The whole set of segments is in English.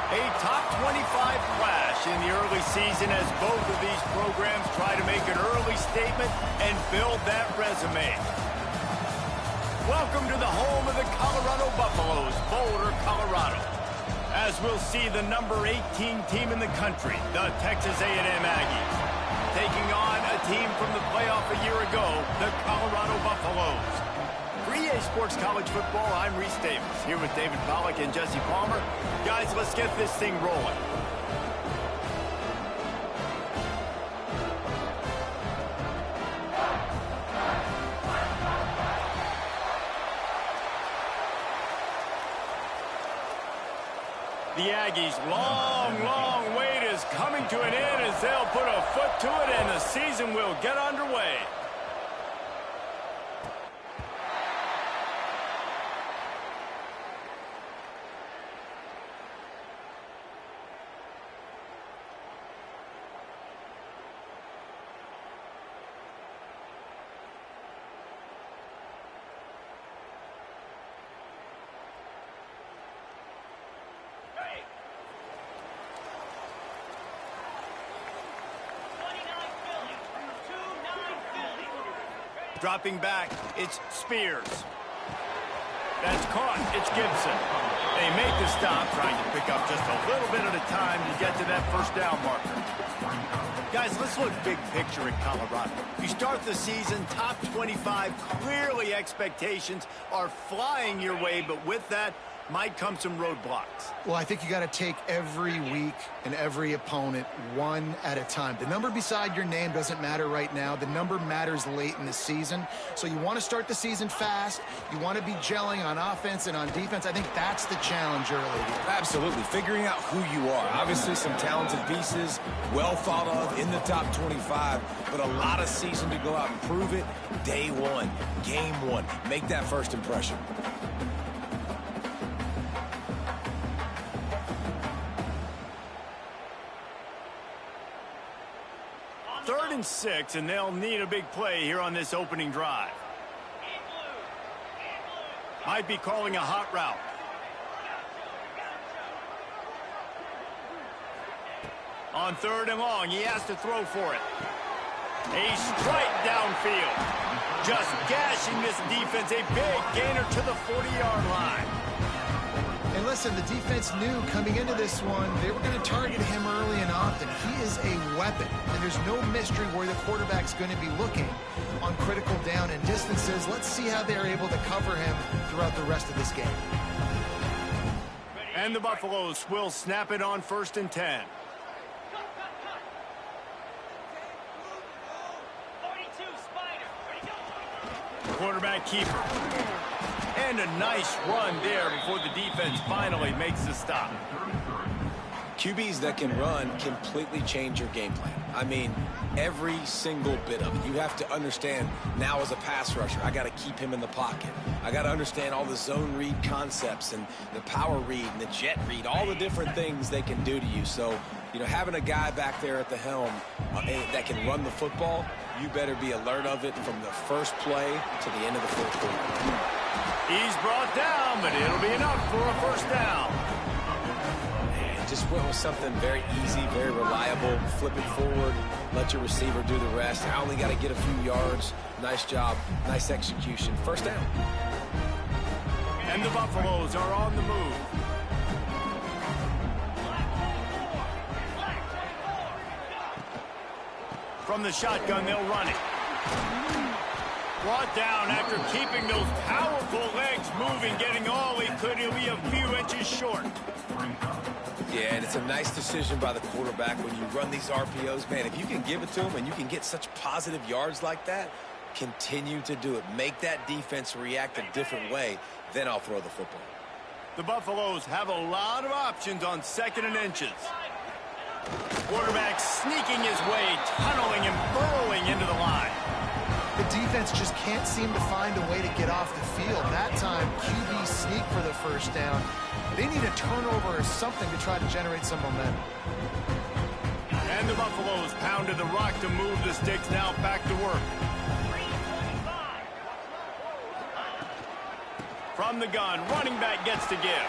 A top 25 clash in the early season as both of these programs try to make an early statement and build that resume. Welcome to the home of the Colorado Buffaloes, Boulder, Colorado. As we'll see the number 18 team in the country, the Texas A&M Aggies, taking on a team from the playoff a year ago, the Colorado Buffaloes. For EA Sports College Football, I'm Reese Davis, here with David Pollack and Jesse Palmer. Guys, let's get this thing rolling. The Aggies' long wait is coming to an end as they'll put a foot to it and the season will get underway. Dropping back, it's Spears. That's caught, it's Gibson. They make the stop, trying to pick up just a little bit at a time to get to that first down marker. Guys, let's look big picture at Colorado. You start the season top 25, clearly expectations are flying your way, but with that might come some roadblocks. Well, I think you got to take every week and every opponent one at a time. The number beside your name doesn't matter right now. The number matters late in the season. So you want to start the season fast. You want to be gelling on offense and on defense. I think that's the challenge early. Absolutely. Figuring out who you are. Obviously, some talented pieces, well thought of in the top 25, but a lot of season to go out and prove it. Day one, game one. Make that first impression. Third and 6, and they'll need a big play here on this opening drive. Might be calling a hot route. On 3rd and long, he has to throw for it. A strike downfield. Just gashing this defense. A big gainer to the 40-yard line. And listen, the defense knew coming into this one, they were going to target him early and often. He is a weapon, and there's no mystery where the quarterback's going to be looking on critical down and distances. Let's see how they're able to cover him throughout the rest of this game. And the Buffaloes will snap it on 1st and 10. Quarterback keeper. And a nice run there before the defense finally makes the stop. QBs that can run completely change your game plan. I mean, every single bit of it. You have to understand now as a pass rusher, I got to keep him in the pocket. I got to understand all the zone read concepts and the power read and the jet read, all the different things they can do to you. So, you know, having a guy back there at the helm that can run the football, you better be alert of it from the first play to the end of the fourth quarter. He's brought down, but it'll be enough for a first down. And just went with something very easy, very reliable. Flip it forward, let your receiver do the rest. I only got to get a few yards. Nice job, nice execution. First down. And the Buffaloes are on the move. From the shotgun, they'll run it. Brought down after keeping those powerful legs moving, getting all he could. He'll be a few inches short. Yeah, and it's a nice decision by the quarterback when you run these RPOs. Man, if you can give it to him and you can get such positive yards like that, continue to do it. Make that defense react a different way, then I'll throw the football. The Buffaloes have a lot of options on 2nd and inches. Quarterback sneaking his way, tunneling and burrowing into the line. The defense just can't seem to find a way to get off the field. That time, QB sneak for the first down. They need a turnover or something to try to generate some momentum. And the Buffaloes pounded the rock to move the sticks. Now back to work. From the gun, running back gets to give.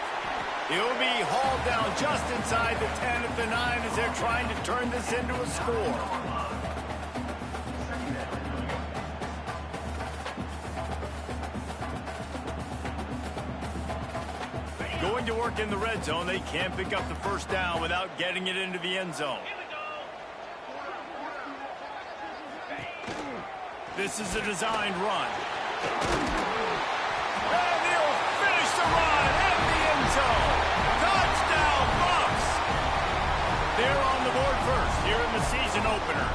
He'll be hauled down just inside the 10 at the 9 as they're trying to turn this into a score. Going to work in the red zone. They can't pick up the first down without getting it into the end zone. This is a designed run. And he'll finish the run at the end zone. Touchdown, Bucks! They're on the board first here in the season opener.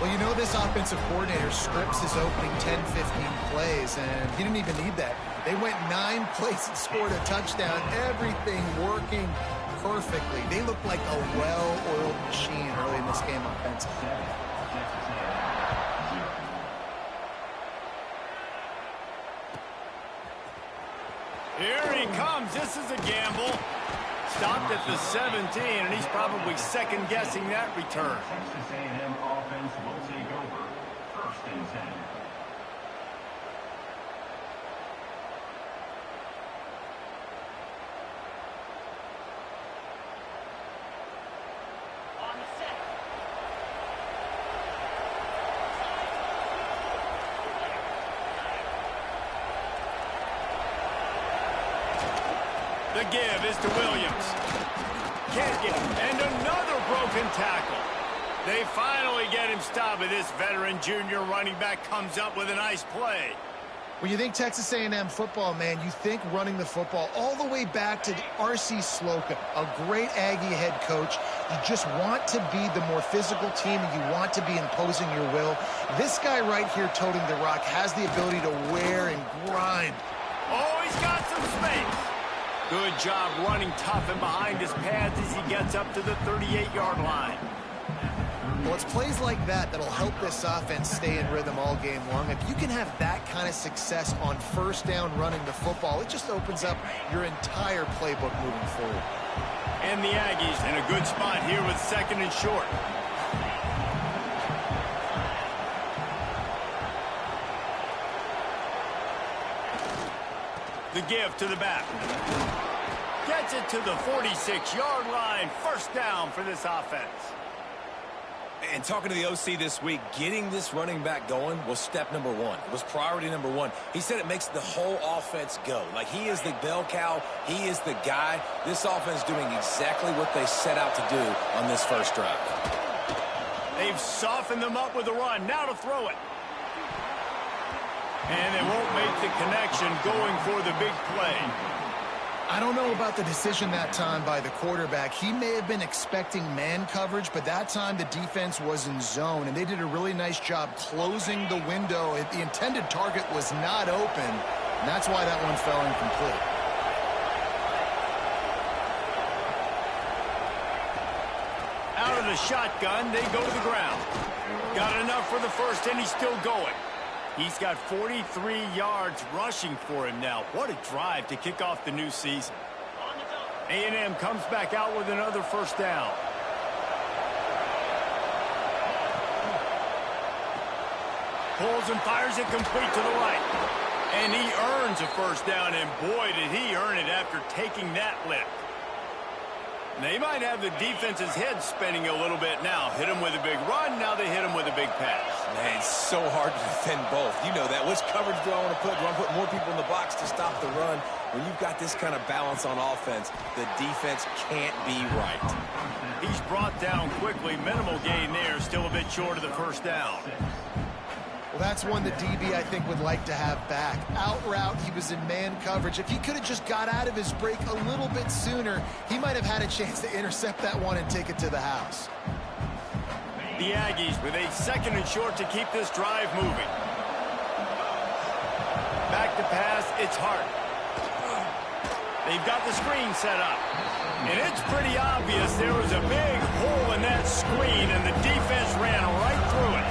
Well, you know this offensive coordinator scripts his opening 10, 15 plays, and he didn't even need that. They went 9 plays and scored a touchdown. Everything working perfectly. They look like a well-oiled machine early in this game offensively. Here he comes. This is a gamble. Stopped at the 17, and he's probably second-guessing that return. Texas A&M offense will take over. 1st and 10. The give is to Williams. Can't get him. And another broken tackle. They finally get him stopped, but this veteran junior running back comes up with a nice play. When you think Texas A&M football, man, you think running the football all the way back to R.C. Slocum, a great Aggie head coach. You just want to be the more physical team, and you want to be imposing your will. This guy right here toting the rock has the ability to wear and grind. Oh, he's got some space. Good job running tough and behind his pads as he gets up to the 38-yard line. Well, it's plays like that that'll help this offense stay in rhythm all game long. If you can have that kind of success on first down running the football, it just opens up your entire playbook moving forward. And the Aggies in a good spot here with 2nd and short. The give to the back. Gets it to the 46-yard line. 1st down for this offense. And talking to the OC this week, getting this running back going was step number 1. It was priority number 1. He said it makes the whole offense go. Like, he is the bell cow. He is the guy. This offense doing exactly what they set out to do on this first drive. They've softened them up with a run. Now to throw it. And they won't make the connection going for the big play. I don't know about the decision that time by the quarterback. He may have been expecting man coverage, but that time the defense was in zone, and they did a really nice job closing the window. The intended target was not open, and that's why that one fell incomplete. Out of the shotgun, they go to the ground. Got enough for the first, and he's still going. He's got 43 yards rushing for him now. What a drive to kick off the new season. A&M comes back out with another 1st down. Pulls and fires it complete to the right. And he earns a 1st down, and boy, did he earn it after taking that lift. They might have the defense's head spinning a little bit now. Hit him with a big run, now they hit him with a big pass. Man, it's so hard to defend both. You know that. Which coverage do I want to put? Do I want to put more people in the box to stop the run? When you've got this kind of balance on offense, the defense can't be right. He's brought down quickly. Minimal gain there. Still a bit short of the 1st down. Well, that's one the DB, I think, would like to have back. Out route, he was in man coverage. If he could have just got out of his break a little bit sooner, he might have had a chance to intercept that one and take it to the house. The Aggies with a 2nd and short to keep this drive moving. Back to pass, it's Hart. They've got the screen set up. And it's pretty obvious there was a big hole in that screen, and the defense ran right through it.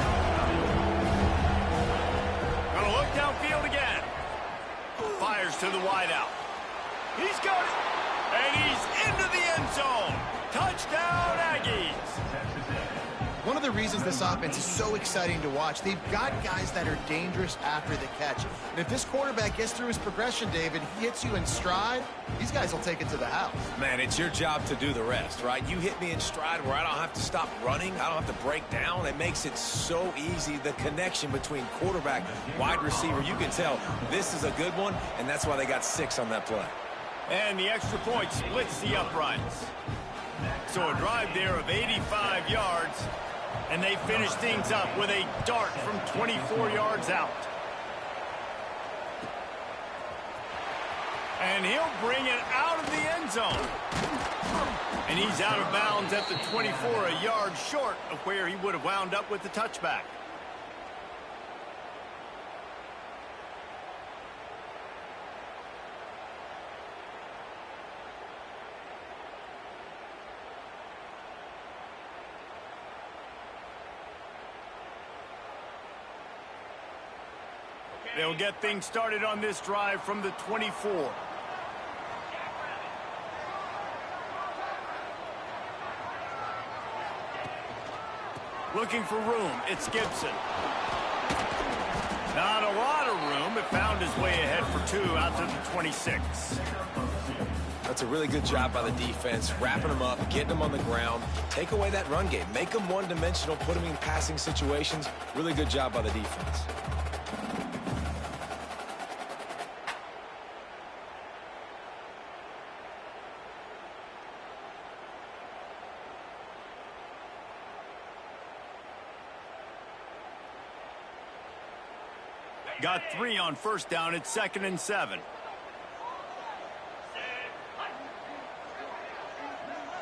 Gonna look downfield again. Fires to the wideout. He's got it. And he's into the end zone. Touchdown, Aggies. One of the reasons this offense is so exciting to watch, they've got guys that are dangerous after the catch. And if this quarterback gets through his progression, David, he hits you in stride, these guys will take it to the house. Man, it's your job to do the rest, right? You hit me in stride where I don't have to stop running. I don't have to break down. It makes it so easy, the connection between quarterback, wide receiver. You can tell this is a good one, and that's why they got 6 on that play. And the extra point splits the uprights. So a drive there of 85 yards. And they finish things up with a dart from 24 yards out. And he'll bring it out of the end zone. And he's out of bounds at the 24, a yard short of where he would have wound up with the touchback. They'll get things started on this drive from the 24. Looking for room. It's Gibson. Not a lot of room. It found his way ahead for 2 out to the 26. That's a really good job by the defense, wrapping them up, getting them on the ground. Take away that run game. Make them one-dimensional, put them in passing situations. Really good job by the defense. Got 3 on first down. It's 2nd and 7.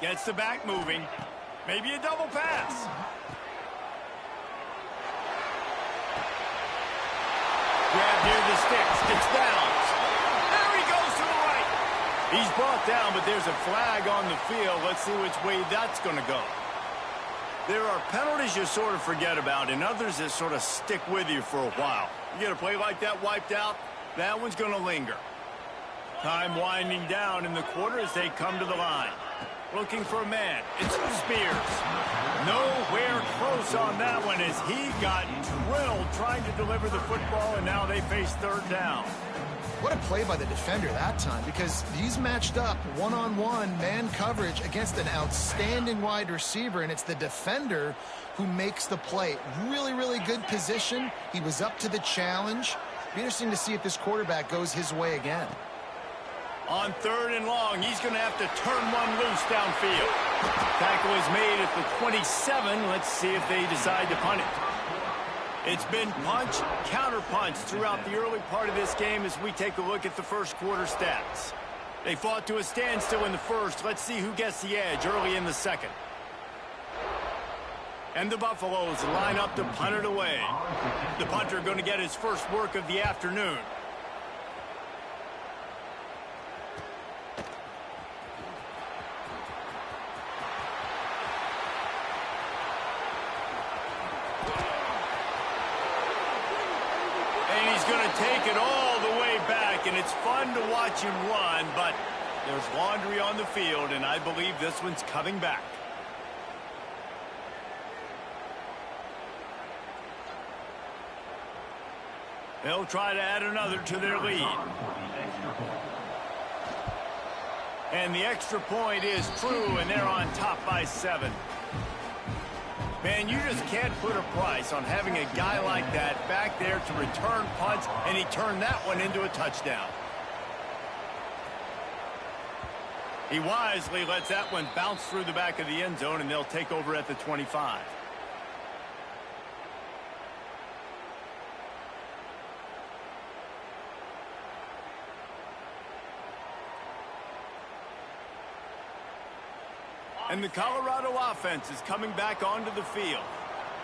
Gets the back moving. Maybe a double pass. Grab near the sticks. It's Downs. There he goes to the right. He's brought down, but there's a flag on the field. Let's see which way that's going to go. There are penalties you sort of forget about and others that sort of stick with you for a while. You get a play like that wiped out, that one's going to linger. Time winding down in the quarter as they come to the line. Looking for a man. It's Spears. Nowhere close on that one as he got drilled trying to deliver the football, and now they face 3rd down. What a play by the defender that time, because he's matched up one-on-one man coverage against an outstanding wide receiver, and it's the defender who makes the play. Really, really good position. He was up to the challenge. Be interesting to see if this quarterback goes his way again. On 3rd and long, he's going to have to turn one loose downfield. Tackle is made at the 27. Let's see if they decide to punt it. It's been punch, counter punch throughout the early part of this game as we take a look at the first quarter stats. They fought to a standstill in the first. Let's see who gets the edge early in the second. And the Buffaloes line up to punt it away. The punter going to get his first work of the afternoon. Take it all the way back, and it's fun to watch him run, but there's laundry on the field, and I believe this one's coming back. They'll try to add another to their lead. And the extra point is true, and they're on top by 7. Man, you just can't put a price on having a guy like that back there to return punts, and he turned that one into a touchdown. He wisely lets that one bounce through the back of the end zone, and they'll take over at the 25. And the Colorado offense is coming back onto the field.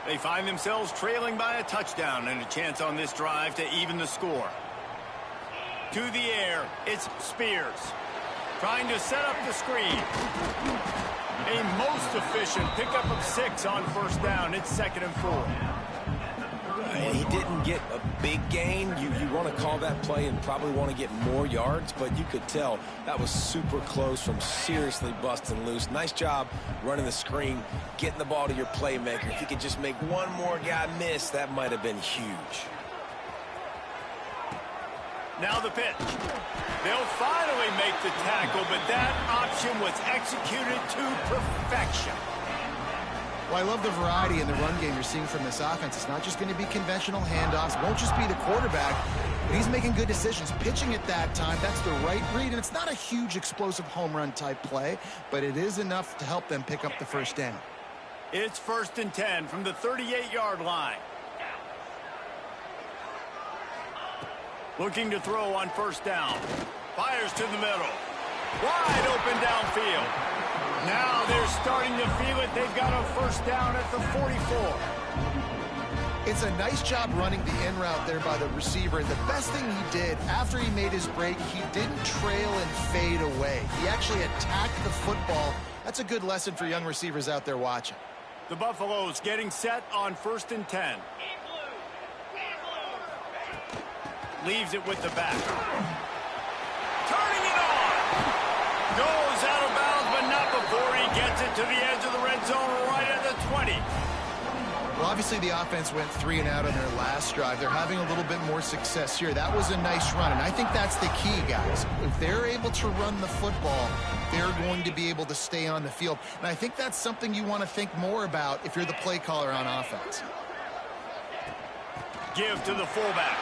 They find themselves trailing by a touchdown and a chance on this drive to even the score. To the air, it's Spears. Trying to set up the screen. A most efficient pickup of 6 on first down. It's 2nd and 4. didn't get a big gain. You want to call that play and probably want to get more yards, but you could tell that was super close from seriously busting loose. Nice job running the screen, getting the ball to your playmaker. If you could just make one more guy miss, that might have been huge. Now the pitch. They'll finally make the tackle, but that option was executed to perfection. Well, I love the variety in the run game you're seeing from this offense. It's not just going to be conventional handoffs. It won't just be the quarterback, but he's making good decisions. Pitching at that time, that's the right read, and it's not a huge explosive home run type play, but it is enough to help them pick up the first down. It's 1st and 10 from the 38-yard line. Looking to throw on 1st down. Fires to the middle. Wide open downfield. Now they're starting to feel it. They've got a 1st down at the 44. It's a nice job running the in route there by the receiver. And the best thing he did after he made his break, he didn't trail and fade away. He actually attacked the football. That's a good lesson for young receivers out there watching. The Buffaloes getting set on 1st and 10. Leaves it with the back. Turning it on. Goes out of bounds, but not before he gets it to the edge of the red zone right at the 20. Well, obviously the offense went 3 and out on their last drive. They're having a little bit more success here. That was a nice run, and I think that's the key, guys. If they're able to run the football, they're going to be able to stay on the field. And I think that's something you want to think more about if you're the play caller on offense. Give to the fullback.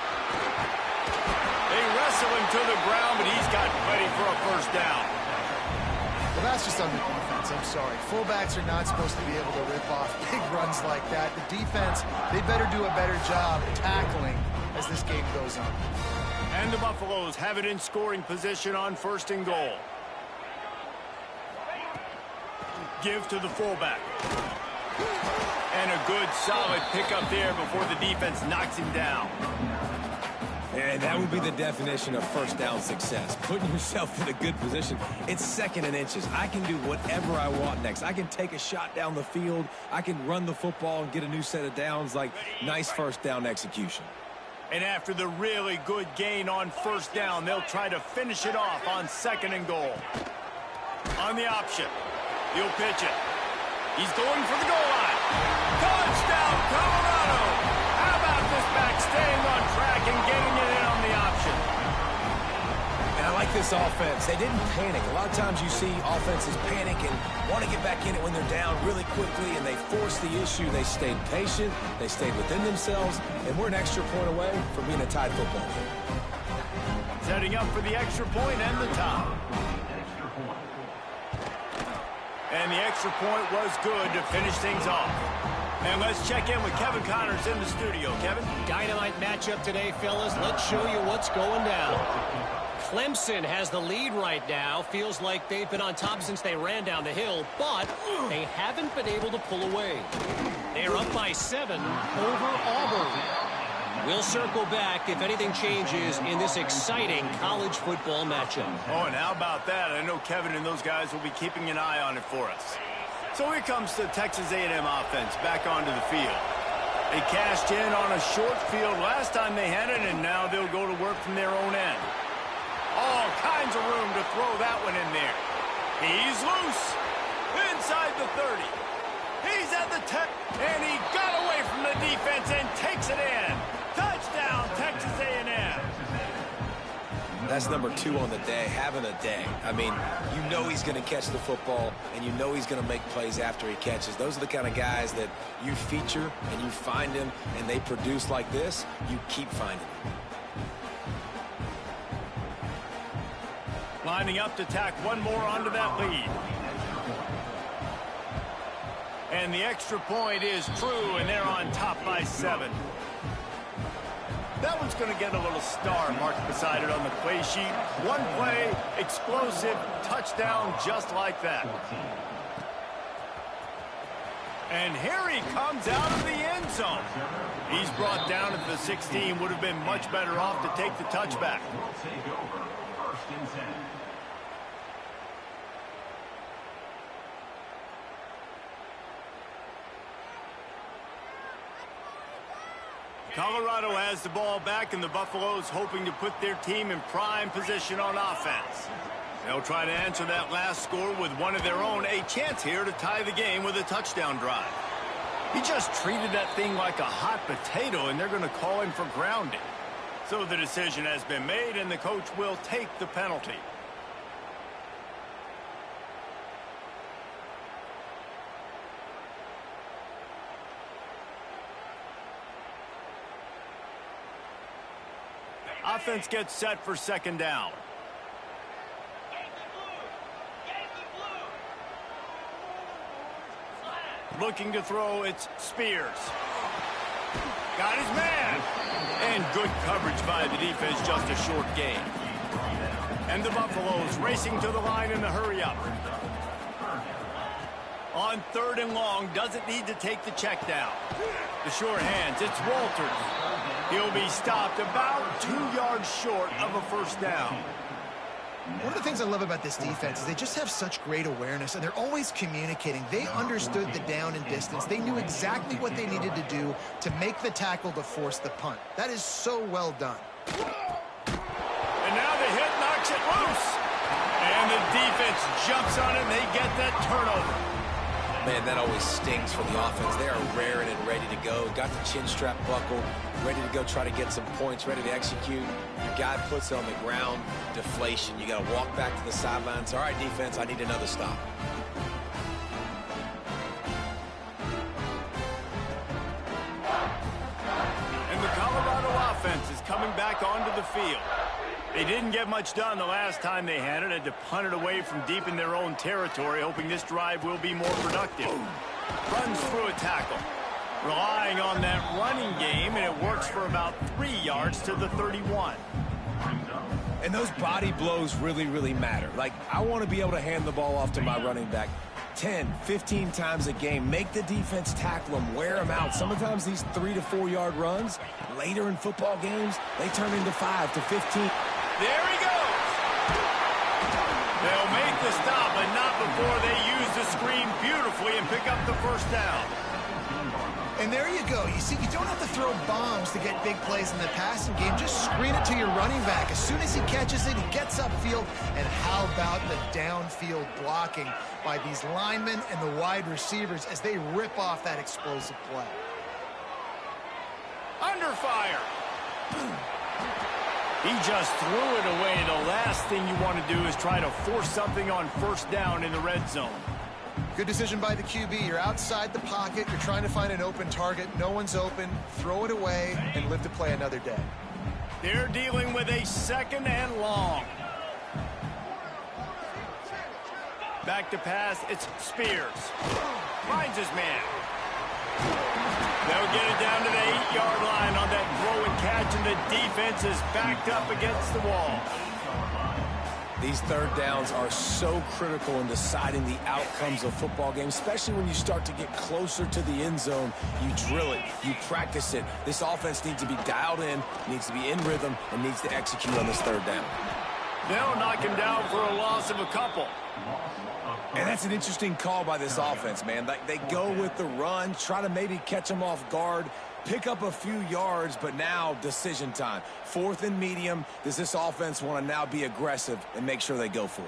They wrestle him to the ground, but he's got plenty for a 1st down. Well, that's just on the defense. I'm sorry. Fullbacks are not supposed to be able to rip off big runs like that. The defense, they better do a better job tackling as this game goes on. And the Buffaloes have it in scoring position on 1st and goal. Give to the fullback. And a good, solid pickup there before the defense knocks him down. And that would be the definition of 1st down success. Putting yourself in a good position. It's 2nd and inches. I can do whatever I want next. I can take a shot down the field. I can run the football and get a new set of downs. Like, nice 1st down execution. And after the really good gain on 1st down, they'll try to finish it off on 2nd and goal. On the option, he'll pitch it. He's going for the goal line. Touchdown, Colorado! How about this back staying on track and getting it in on the option? And I like this offense. They didn't panic. A lot of times you see offenses panic and want to get back in it when they're down really quickly, and they force the issue. They stayed patient. They stayed within themselves, and we're an extra point away from being a tied football game. Setting up for the extra point and the tie. And the extra point was good to finish things off. And let's check in with Kevin Connors in the studio. Kevin? Dynamite matchup today, fellas. Let's show you what's going down. Clemson has the lead right now. Feels like they've been on top since they ran down the hill, but they haven't been able to pull away. They're up by 7 over Auburn. We'll circle back if anything changes in this exciting college football matchup. Oh, and how about that? I know Kevin and those guys will be keeping an eye on it for us. So here comes the Texas A&M offense back onto the field. They cashed in on a short field last time they had it, and now they'll go to work from their own end. All kinds of room to throw that one in there. He's loose. Inside the 30. He's at the 10, and he got away from the defense and takes it in. Touchdown, Texas A&M. That's number 2 on the day, having a day. I mean, you know he's going to catch the football, and you know he's going to make plays after he catches. Those are the kind of guys that you feature, and you find them, and they produce like this. You keep finding them. Lining up to tack one more onto that lead. And the extra point is true, and they're on top by 7. That one's going to get a little star marked beside it on the play sheet. One play, explosive, touchdown just like that. And here he comes out of the end zone. He's brought down at the 16. Would have been much better off to take the touchback. Take over 1st and 10. Colorado has the ball back, and the Buffaloes hoping to put their team in prime position on offense. They'll try to answer that last score with one of their own. A chance here to tie the game with a touchdown drive. He just treated that thing like a hot potato, and they're going to call him for grounding. So the decision has been made, and the coach will take the penalty. Offense gets set for second down. Looking to throw, it's Spears. Got his man. And good coverage by the defense, just a short gain. And the Buffaloes racing to the line in the hurry-up. On 3rd and long, doesn't need to take the check down. The short hands, it's Walters. He'll be stopped about 2 yards short of a first down. One of the things I love about this defense is they just have such great awareness, and they're always communicating. They understood the down and distance. They knew exactly what they needed to do to make the tackle to force the punt. That is so well done. And now the hit knocks it loose. And the defense jumps on it, and they get that turnover. Man, that always stings for the offense. They are raring and ready to go. Got the chin strap buckled, ready to go try to get some points, ready to execute. Your guy puts it on the ground, deflation. You got to walk back to the sidelines. All right, defense, I need another stop. And the Colorado offense is coming back onto the field. They didn't get much done the last time they had it. Had to punt it away from deep in their own territory, hoping this drive will be more productive. Runs through a tackle. Relying on that running game, and it works for about 3 yards to the 31. And those body blows really, really matter. Like, I want to be able to hand the ball off to my running back 10, 15 times a game. Make the defense tackle them, wear them out. Sometimes these 3 to 4 yard runs, later in football games, they turn into 5 to 15. There he goes. They'll make the stop, but not before they use the screen beautifully and pick up the first down. And there you go. You see, you don't have to throw bombs to get big plays in the passing game. Just screen it to your running back. As soon as he catches it, he gets upfield. And how about the downfield blocking by these linemen and the wide receivers as they rip off that explosive play. Under fire. He just threw it away. The last thing you want to do is try to force something on first down in the red zone. Good decision by the QB. You're outside the pocket. You're trying to find an open target. No one's open. Throw it away and live to play another day. They're dealing with a 2nd and long. Back to pass. It's Spears. Finds his man. They'll get it down to the 8-yard line on that throw and catch, and the defense is backed up against the wall. These 3rd downs are so critical in deciding the outcomes of football games, especially when you start to get closer to the end zone. You drill it, you practice it. This offense needs to be dialed in, needs to be in rhythm, and needs to execute on this 3rd down. They'll knock him down for a loss of a couple. And that's an interesting call by this offense, man. Like, they go with the run, try to maybe catch them off guard, pick up a few yards, but now decision time. 4th and medium. Does this offense want to now be aggressive and make sure they go for it?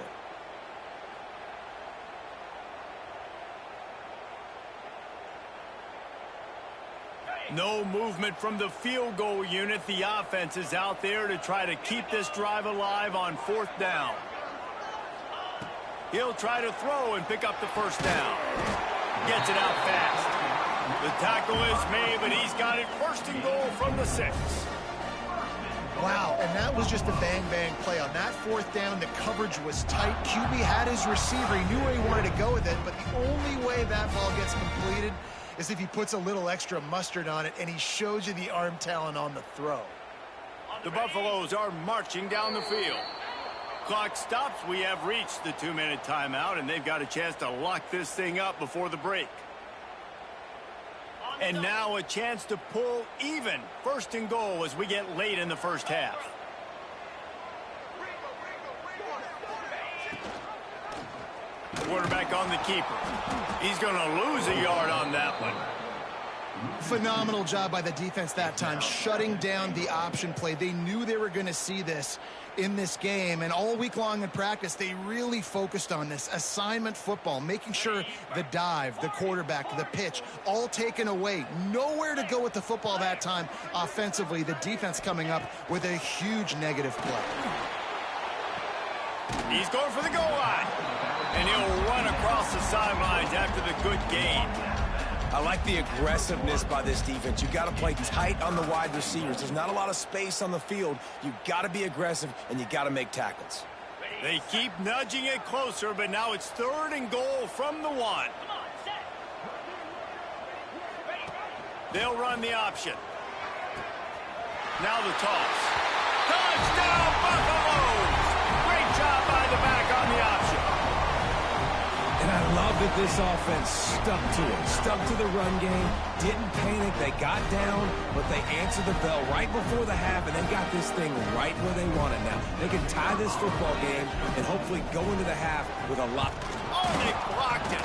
No movement from the field goal unit. The offense is out there to try to keep this drive alive on 4th down. He'll try to throw and pick up the first down. Gets it out fast. The tackle is made, but he's got it 1st and goal from the 6. Wow, and that was just a bang-bang play. On that 4th down, the coverage was tight. QB had his receiver. He knew where he wanted to go with it, but the only way that ball gets completed is if he puts a little extra mustard on it, and he shows you the arm talent on the throw. The Buffaloes are marching down the field. Clock stops. We have reached the 2-minute timeout, and they've got a chance to lock this thing up before the break. And now a chance to pull even. 1st and goal as we get late in the first half. Quarterback on the keeper. He's going to lose a yard on that one. Phenomenal job by the defense that time, shutting down the option play. They knew they were going to see this in this game, and all week long in practice, they really focused on this assignment football, making sure the dive, the quarterback, the pitch, all taken away. Nowhere to go with the football that time offensively. The defense coming up with a huge negative play. He's going for the goal line, and he'll run across the sidelines after the good gain. I like the aggressiveness by this defense. You got to play tight on the wide receivers. There's not a lot of space on the field. You got to be aggressive, and you got to make tackles. They keep nudging it closer, but now it's 3rd and goal from the 1. They'll run the option. Now the toss. Touchdown, Buffaloes! Great job by the back on the option. And I love that this offense stuck to it, stuck to the run game, didn't panic. They got down, but they answered the bell right before the half, and they got this thing right where they want it now. They can tie this football game and hopefully go into the half with a lot. Oh, they blocked it.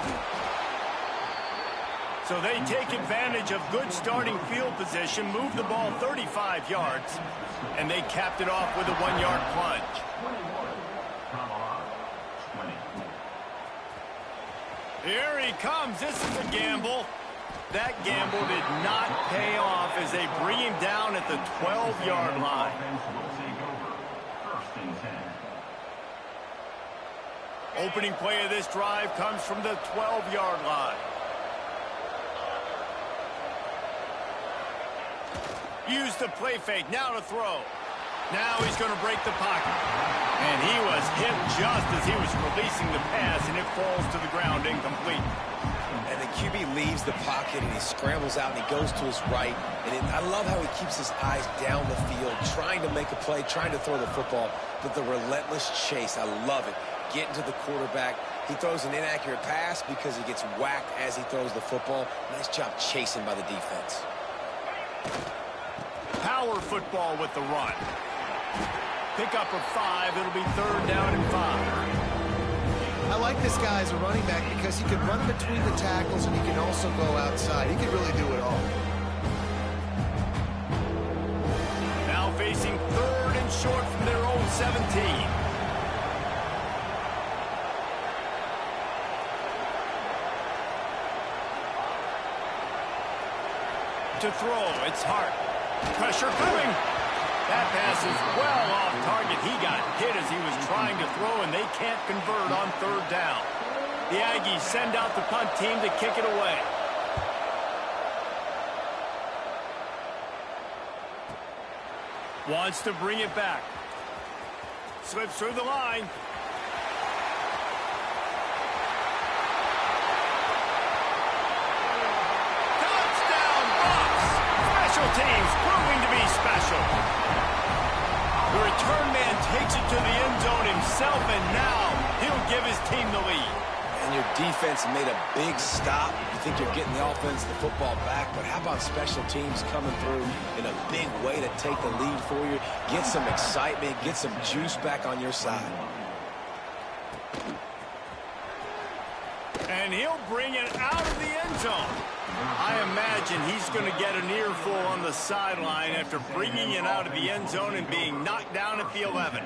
So they take advantage of good starting field position, move the ball 35 yards, and they capped it off with a 1-yard plunge. Here he comes. This is a gamble. That gamble did not pay off as they bring him down at the 12-yard line. Opening play of this drive comes from the 12-yard line. Use the play fake. Now to throw. Now he's going to break the pocket. And he was hit just as he was releasing the pass, and it falls to the ground incomplete. And the QB leaves the pocket, and he scrambles out, and he goes to his right. And I love how he keeps his eyes down the field, trying to make a play, trying to throw the football, but the relentless chase, I love it. Getting to the quarterback. He throws an inaccurate pass because he gets whacked as he throws the football. Nice job chasing by the defense. Power football with the run. Pick up of 5. It'll be 3rd down and 5. I like this guy as a running back because he can run between the tackles and he can also go outside. He can really do it all. Now facing 3rd and short from their own 17. To throw, it's Hart. Pressure coming. That pass is well off target. He got hit as he was trying to throw, and they can't convert on 3rd down. The Aggies send out the punt team to kick it away. Wants to bring it back. Slips through the line. Teams proving to be special. The return man takes it to the end zone himself, and now he'll give his team the lead. And your defense made a big stop. You think you're getting the offense, the football back, but how about special teams coming through in a big way to take the lead for you, get some excitement, get some juice back on your side. And he'll bring it out of the end zone. I imagine he's going to get an earful on the sideline after bringing it out of the end zone and being knocked down at the 11.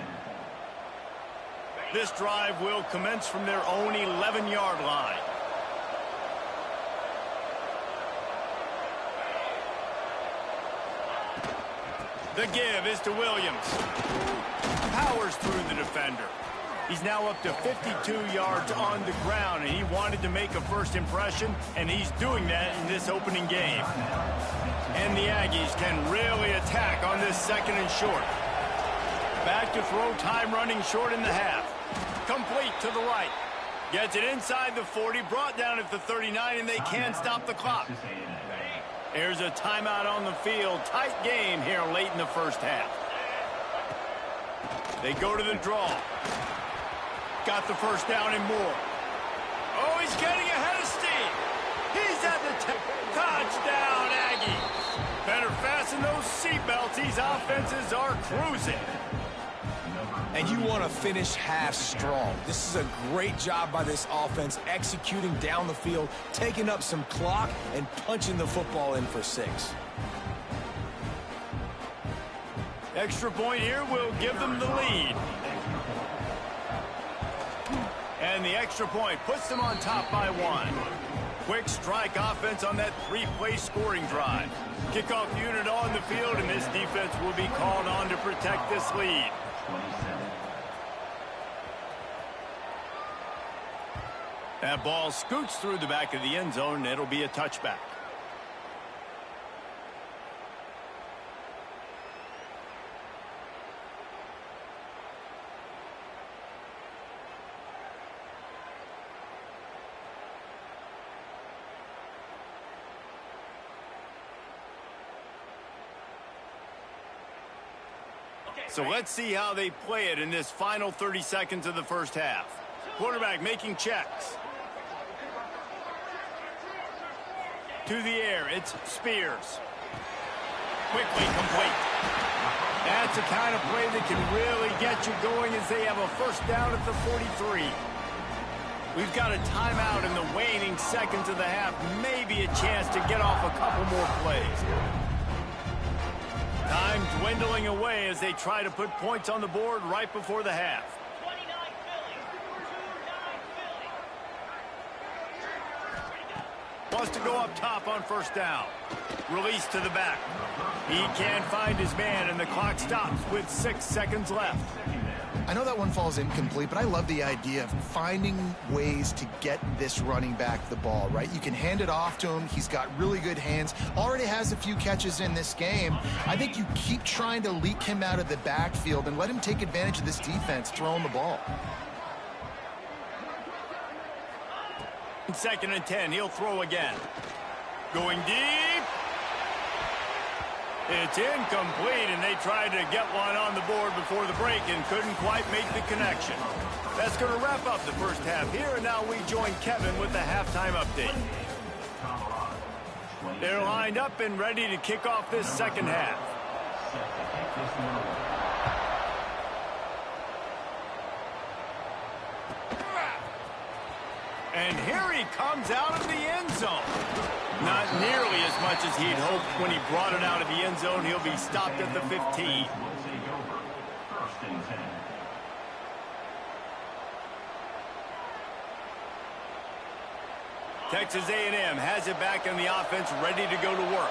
This drive will commence from their own 11-yard line. The give is to Williams. Powers through the defender. He's now up to 52 yards on the ground, and he wanted to make a first impression, and he's doing that in this opening game. And the Aggies can really attack on this 2nd and short. Back to throw, time running short in the half. Complete to the right. Gets it inside the 40, brought down at the 39, and they can't stop the clock. There's a timeout on the field. Tight game here late in the first half. They go to the draw. Got the first down and more. Oh, he's getting ahead of steam. He's at the touchdown, Aggies. Better fasten those seatbelts. These offenses are cruising. And you want to finish half strong. This is a great job by this offense, executing down the field, taking up some clock, and punching the football in for 6. Extra point here will give them the lead. And the extra point puts them on top by 1. Quick strike offense on that 3-play scoring drive. Kickoff unit on the field, and this defense will be called on to protect this lead. That ball scoots through the back of the end zone, and it'll be a touchback. So let's see how they play it in this final 30 seconds of the first half. Quarterback making checks. To the air, it's Spears. Quickly complete. That's the kind of play that can really get you going as they have a first down at the 43. We've got a timeout in the waning seconds of the half. Maybe a chance to get off a couple more plays. Time dwindling away as they try to put points on the board right before the half. Wants to go up top on first down. Release to the back. He can't find his man, and the clock stops with 6 seconds left. I know that one falls incomplete, but I love the idea of finding ways to get this running back the ball, right? You can hand it off to him. He's got really good hands. Already has a few catches in this game. I think you keep trying to leak him out of the backfield and let him take advantage of this defense throwing the ball. 2nd and 10. He'll throw again. Going deep. It's incomplete, and they tried to get one on the board before the break and couldn't quite make the connection. That's going to wrap up the first half here, and now we join Kevin with the halftime update. They're lined up and ready to kick off this second half. And here he comes out of the end zone. Not nearly as much as he'd hoped when he brought it out of the end zone. He'll be stopped at the 15. Texas A&M has it back in the offense, ready to go to work.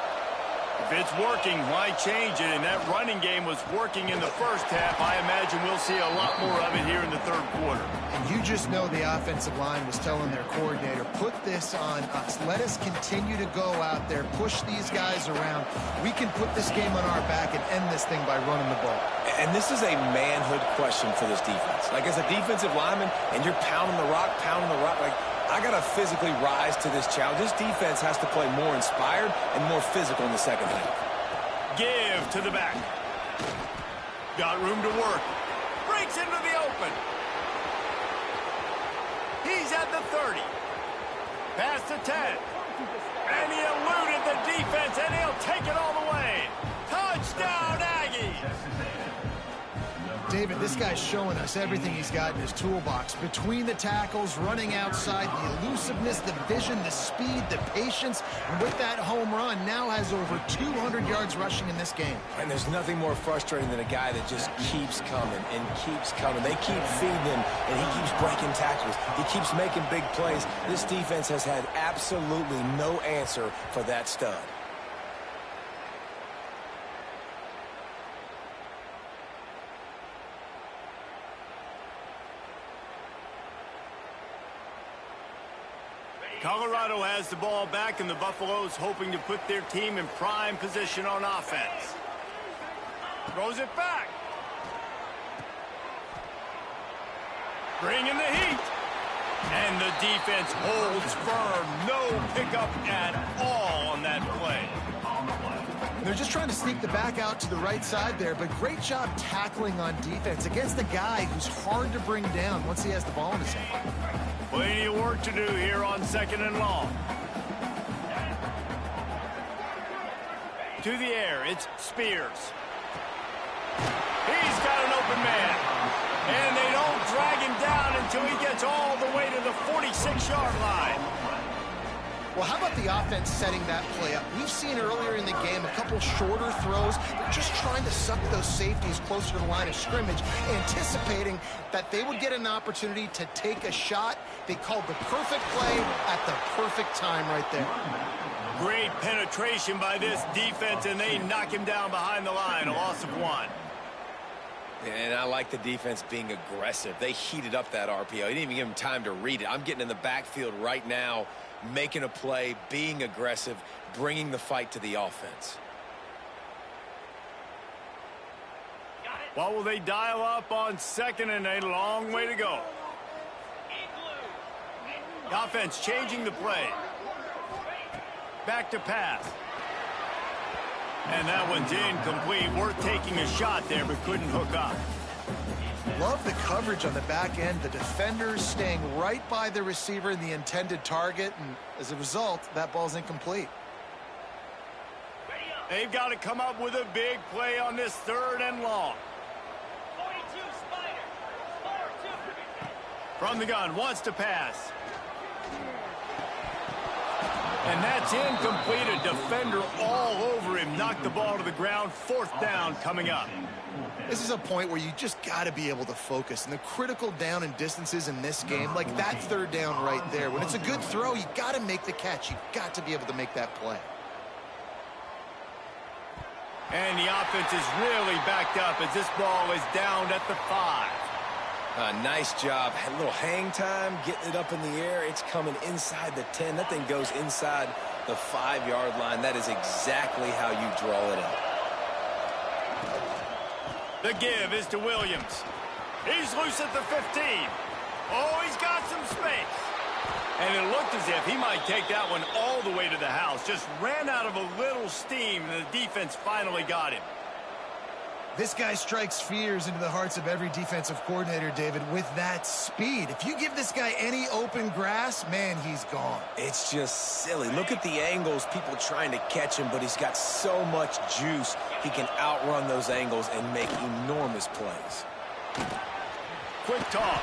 If it's working, why change it? And that running game was working in the first half. I imagine we'll see a lot more of it here in the third quarter. And you just know the offensive line was telling their coordinator, put this on us. Let us continue to go out there, push these guys around. We can put this game on our back and end this thing by running the ball. And this is a manhood question for this defense. Like, as a defensive lineman, and you're pounding the rock, like, I got to physically rise to this challenge. This defense has to play more inspired and more physical in the second half. Give to the back. Got room to work. Breaks into the open. He's at the 30. Past the 10. And he eluded the defense, and he'll take it all the way. Touchdown, Aggies! David, this guy's showing us everything he's got in his toolbox. Between the tackles, running outside, the elusiveness, the vision, the speed, the patience. And with that home run, now has over 200 yards rushing in this game. And there's nothing more frustrating than a guy that just keeps coming and keeps coming. They keep feeding him, and he keeps breaking tackles. He keeps making big plays. This defense has had absolutely no answer for that stud. Colorado has the ball back, and the Buffaloes hoping to put their team in prime position on offense. Throws it back. Bringing the heat. And the defense holds firm. No pickup at all on that play. They're just trying to sneak the back out to the right side there, but great job tackling on defense against a guy who's hard to bring down once he has the ball in his hand. Plenty of work to do here on 2nd and long. To the air, it's Spears. He's got an open man. until he gets all the way to the 46-yard line. Well, how about the offense setting that play up? We've seen earlier in the game a couple shorter throws. They're just trying to suck those safeties closer to the line of scrimmage, anticipating that they would get an opportunity to take a shot. They called the perfect play at the perfect time right there. Great penetration by this defense, and they knock him down behind the line, a loss of 1. And I like the defense being aggressive. They heated up that RPO. He didn't even give him time to read it. I'm getting in the backfield right now, making a play, being aggressive, bringing the fight to the offense. What will they dial up on 2nd and a long way to go? The offense changing the play. Back to pass. And that one's incomplete. Worth taking a shot there, but couldn't hook up. Love the coverage on the back end. The defenders staying right by the receiver and the intended target. And as a result, that ball's incomplete. They've got to come up with a big play on this 3rd and long. From the gun, wants to pass. And that's incomplete. A defender all over him. Knocked the ball to the ground. 4th down coming up. This is a point where you just got to be able to focus. And the critical down and distances in this game, like that 3rd down right there. When it's a good throw, you got to make the catch. You've got to be able to make that play. And the offense is really backed up as this ball is down at the 5. Nice job. A little hang time, getting it up in the air. It's coming inside the 10. That thing goes inside the 5-yard line. That is exactly how you draw it up. The give is to Williams. He's loose at the 15. Oh, he's got some space. And it looked as if he might take that one all the way to the house. Just ran out of a little steam, and the defense finally got him. This guy strikes fears into the hearts of every defensive coordinator, David, with that speed. If you give this guy any open grass, man, he's gone. It's just silly. Look at the angles, people trying to catch him, but he's got so much juice. He can outrun those angles and make enormous plays. Quick toss.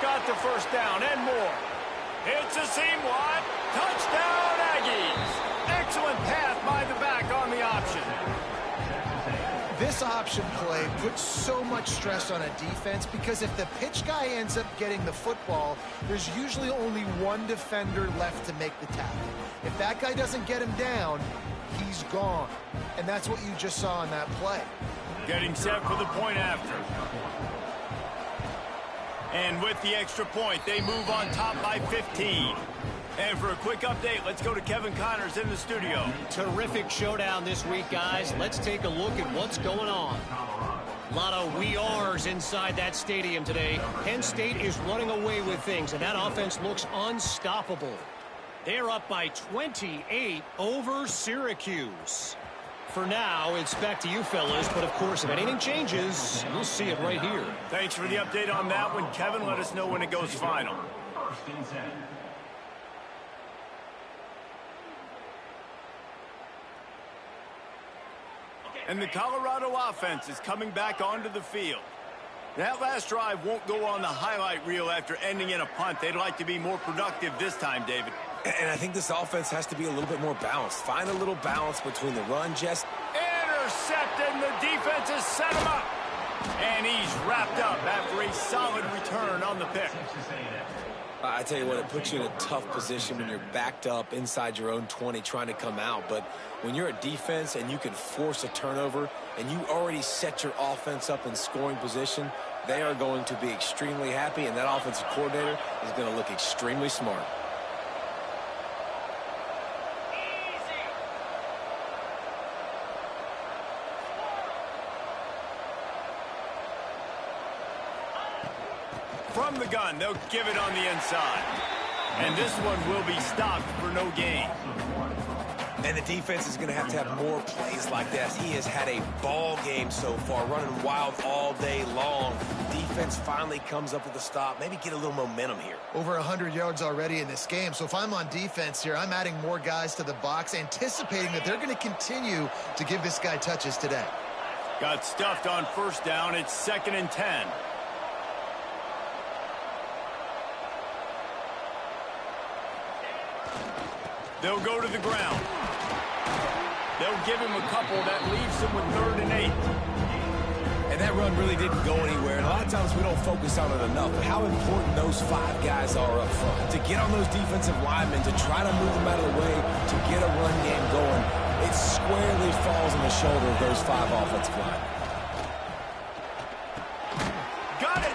Got the 1st down and more. It's a seam wide. Touchdown, Aggies. Excellent pass by the back on the option. This option play puts so much stress on a defense because if the pitch guy ends up getting the football, there's usually only one defender left to make the tackle. If that guy doesn't get him down, he's gone. And that's what you just saw in that play. Getting set for the point after. And with the extra point, they move on top by 15. And for a quick update, let's go to Kevin Connors in the studio. Terrific showdown this week, guys. Let's take a look at what's going on. A lot of we are's inside that stadium today. Penn State is running away with things, and that offense looks unstoppable. They're up by 28 over Syracuse. For now, it's back to you fellas, but of course, if anything changes, we'll see it right here. Thanks for the update on that one, Kevin. Let us know when it goes final. 1st and 10. And the Colorado offense is coming back onto the field. That last drive won't go on the highlight reel after ending in a punt. They'd like to be more productive this time, David. And I think this offense has to be a little bit more balanced. Find a little balance between the run, Jess. Intercepted, and the defense has set him up. And he's wrapped up after a solid return on the pick. I tell you what, it puts you in a tough position when you're backed up inside your own 20 trying to come out. But when you're a defense and you can force a turnover and you already set your offense up in scoring position, they are going to be extremely happy, and that offensive coordinator is going to look extremely smart. From the gun, they'll give it on the inside. And this one will be stopped for no gain. And the defense is going to have more plays like this. He has had a ball game so far, running wild all day long. Defense finally comes up with a stop. Maybe get a little momentum here. Over 100 yards already in this game. So if I'm on defense here, I'm adding more guys to the box, anticipating that they're going to continue to give this guy touches today. Got stuffed on 1st down. It's 2nd and 10. They'll go to the ground. They'll give him a couple that leaves him with 3rd and 8. And that run really didn't go anywhere. And a lot of times we don't focus on it enough. But how important those 5 guys are up front. To get on those defensive linemen, to try to move them out of the way, to get a run game going, it squarely falls on the shoulder of those 5 offensive linemen. Got it!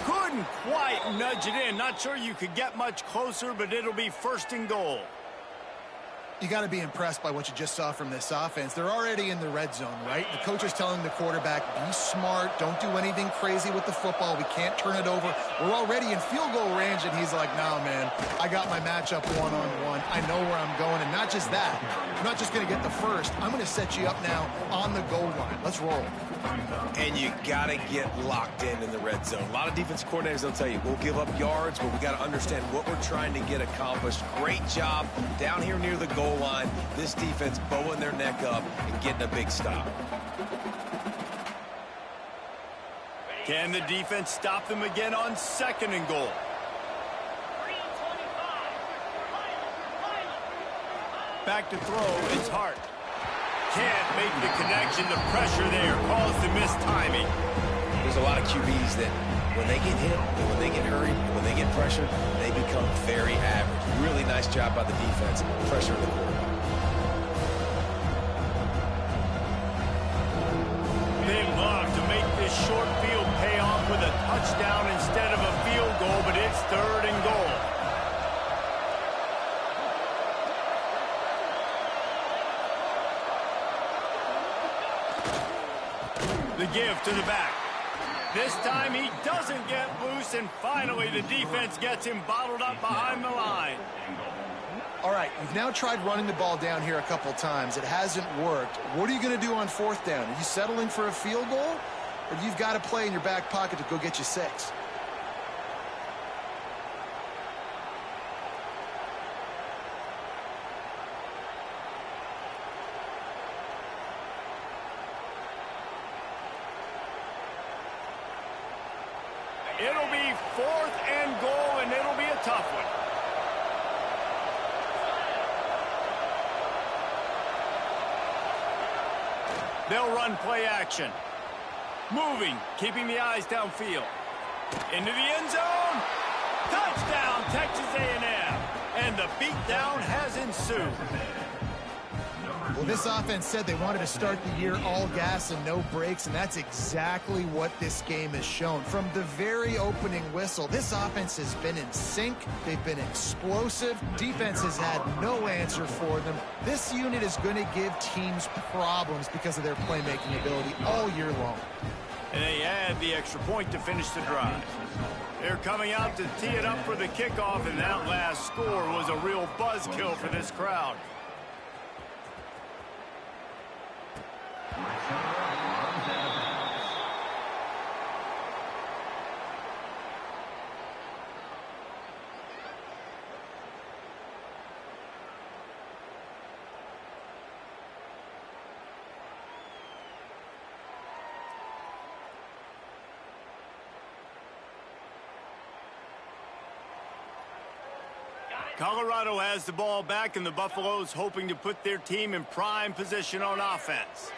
Couldn't quite nudge it in. Not sure you could get much closer, but it'll be 1st and goal. You got to be impressed by what you just saw from this offense. They're already in the red zone, right? The coach is telling the quarterback, be smart, don't do anything crazy with the football. We can't turn it over. We're already in field goal range, and he's like, no, man, I got my matchup one-on-one. I know where I'm going, and not just that. I'm not just going to get the first. I'm going to set you up now on the goal line. Let's roll. And you got to get locked in the red zone. A lot of defensive coordinators, they'll tell you, we'll give up yards, but we got to understand what we're trying to get accomplished. Great job down here near the goal line. This defense bowing their neck up and getting a big stop. Can the defense stop them again on 2nd and goal? Back to throw, it's Hart. Can't make the connection. The pressure there caused the missed timing. There's a lot of QBs that when they get hit, and when they get hurried, and when they get pressured, they become very average. Really nice job by the defense, pressure the quarterback. They love to make this short field pay off with a touchdown instead of a field goal, but it's 3rd and goal. The give to the back. This time he doesn't get loose, and finally the defense gets him bottled up behind the line. All right, you've now tried running the ball down here a couple times. It hasn't worked. What are you going to do on 4th down? Are you settling for a field goal? Or do you've got to play in your back pocket to go get you 6? It'll be 4th and goal, and it'll be a tough one. They'll run play action. Moving, keeping the eyes downfield. Into the end zone. Touchdown, Texas A&M. And the beatdown has ensued. Well, this offense said they wanted to start the year all gas and no brakes, and that's exactly what this game has shown. From the very opening whistle, this offense has been in sync. They've been explosive. Defense has had no answer for them. This unit is going to give teams problems because of their playmaking ability all year long. And they add the extra point to finish the drive. They're coming out to tee it up for the kickoff, and that last score was a real buzzkill for this crowd. Colorado has the ball back, and the Buffaloes hoping to put their team in prime position on offense.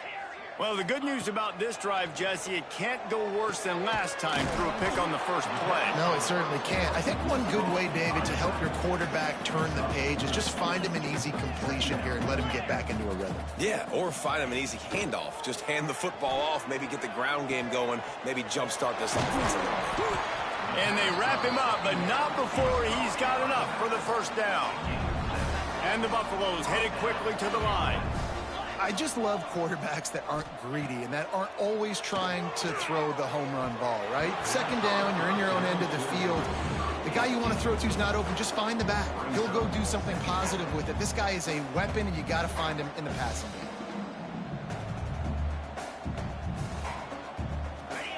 Well, the good news about this drive, Jesse, it can't go worse than last time through a pick on the first play. No, it certainly can't. I think one good way, David, to help your quarterback turn the page is just find him an easy completion here and let him get back into a rhythm. Yeah, or find him an easy handoff. Just hand the football off, maybe get the ground game going, maybe jumpstart this offense a little bit. And they wrap him up, but not before he's got enough for the first down. And the Buffaloes headed quickly to the line. I just love quarterbacks that aren't greedy and that aren't always trying to throw the home run ball, right? 2nd down, you're in your own end of the field. The guy you want to throw to is not open. Just find the back. He'll go do something positive with it. This guy is a weapon, and you got to find him in the passing game.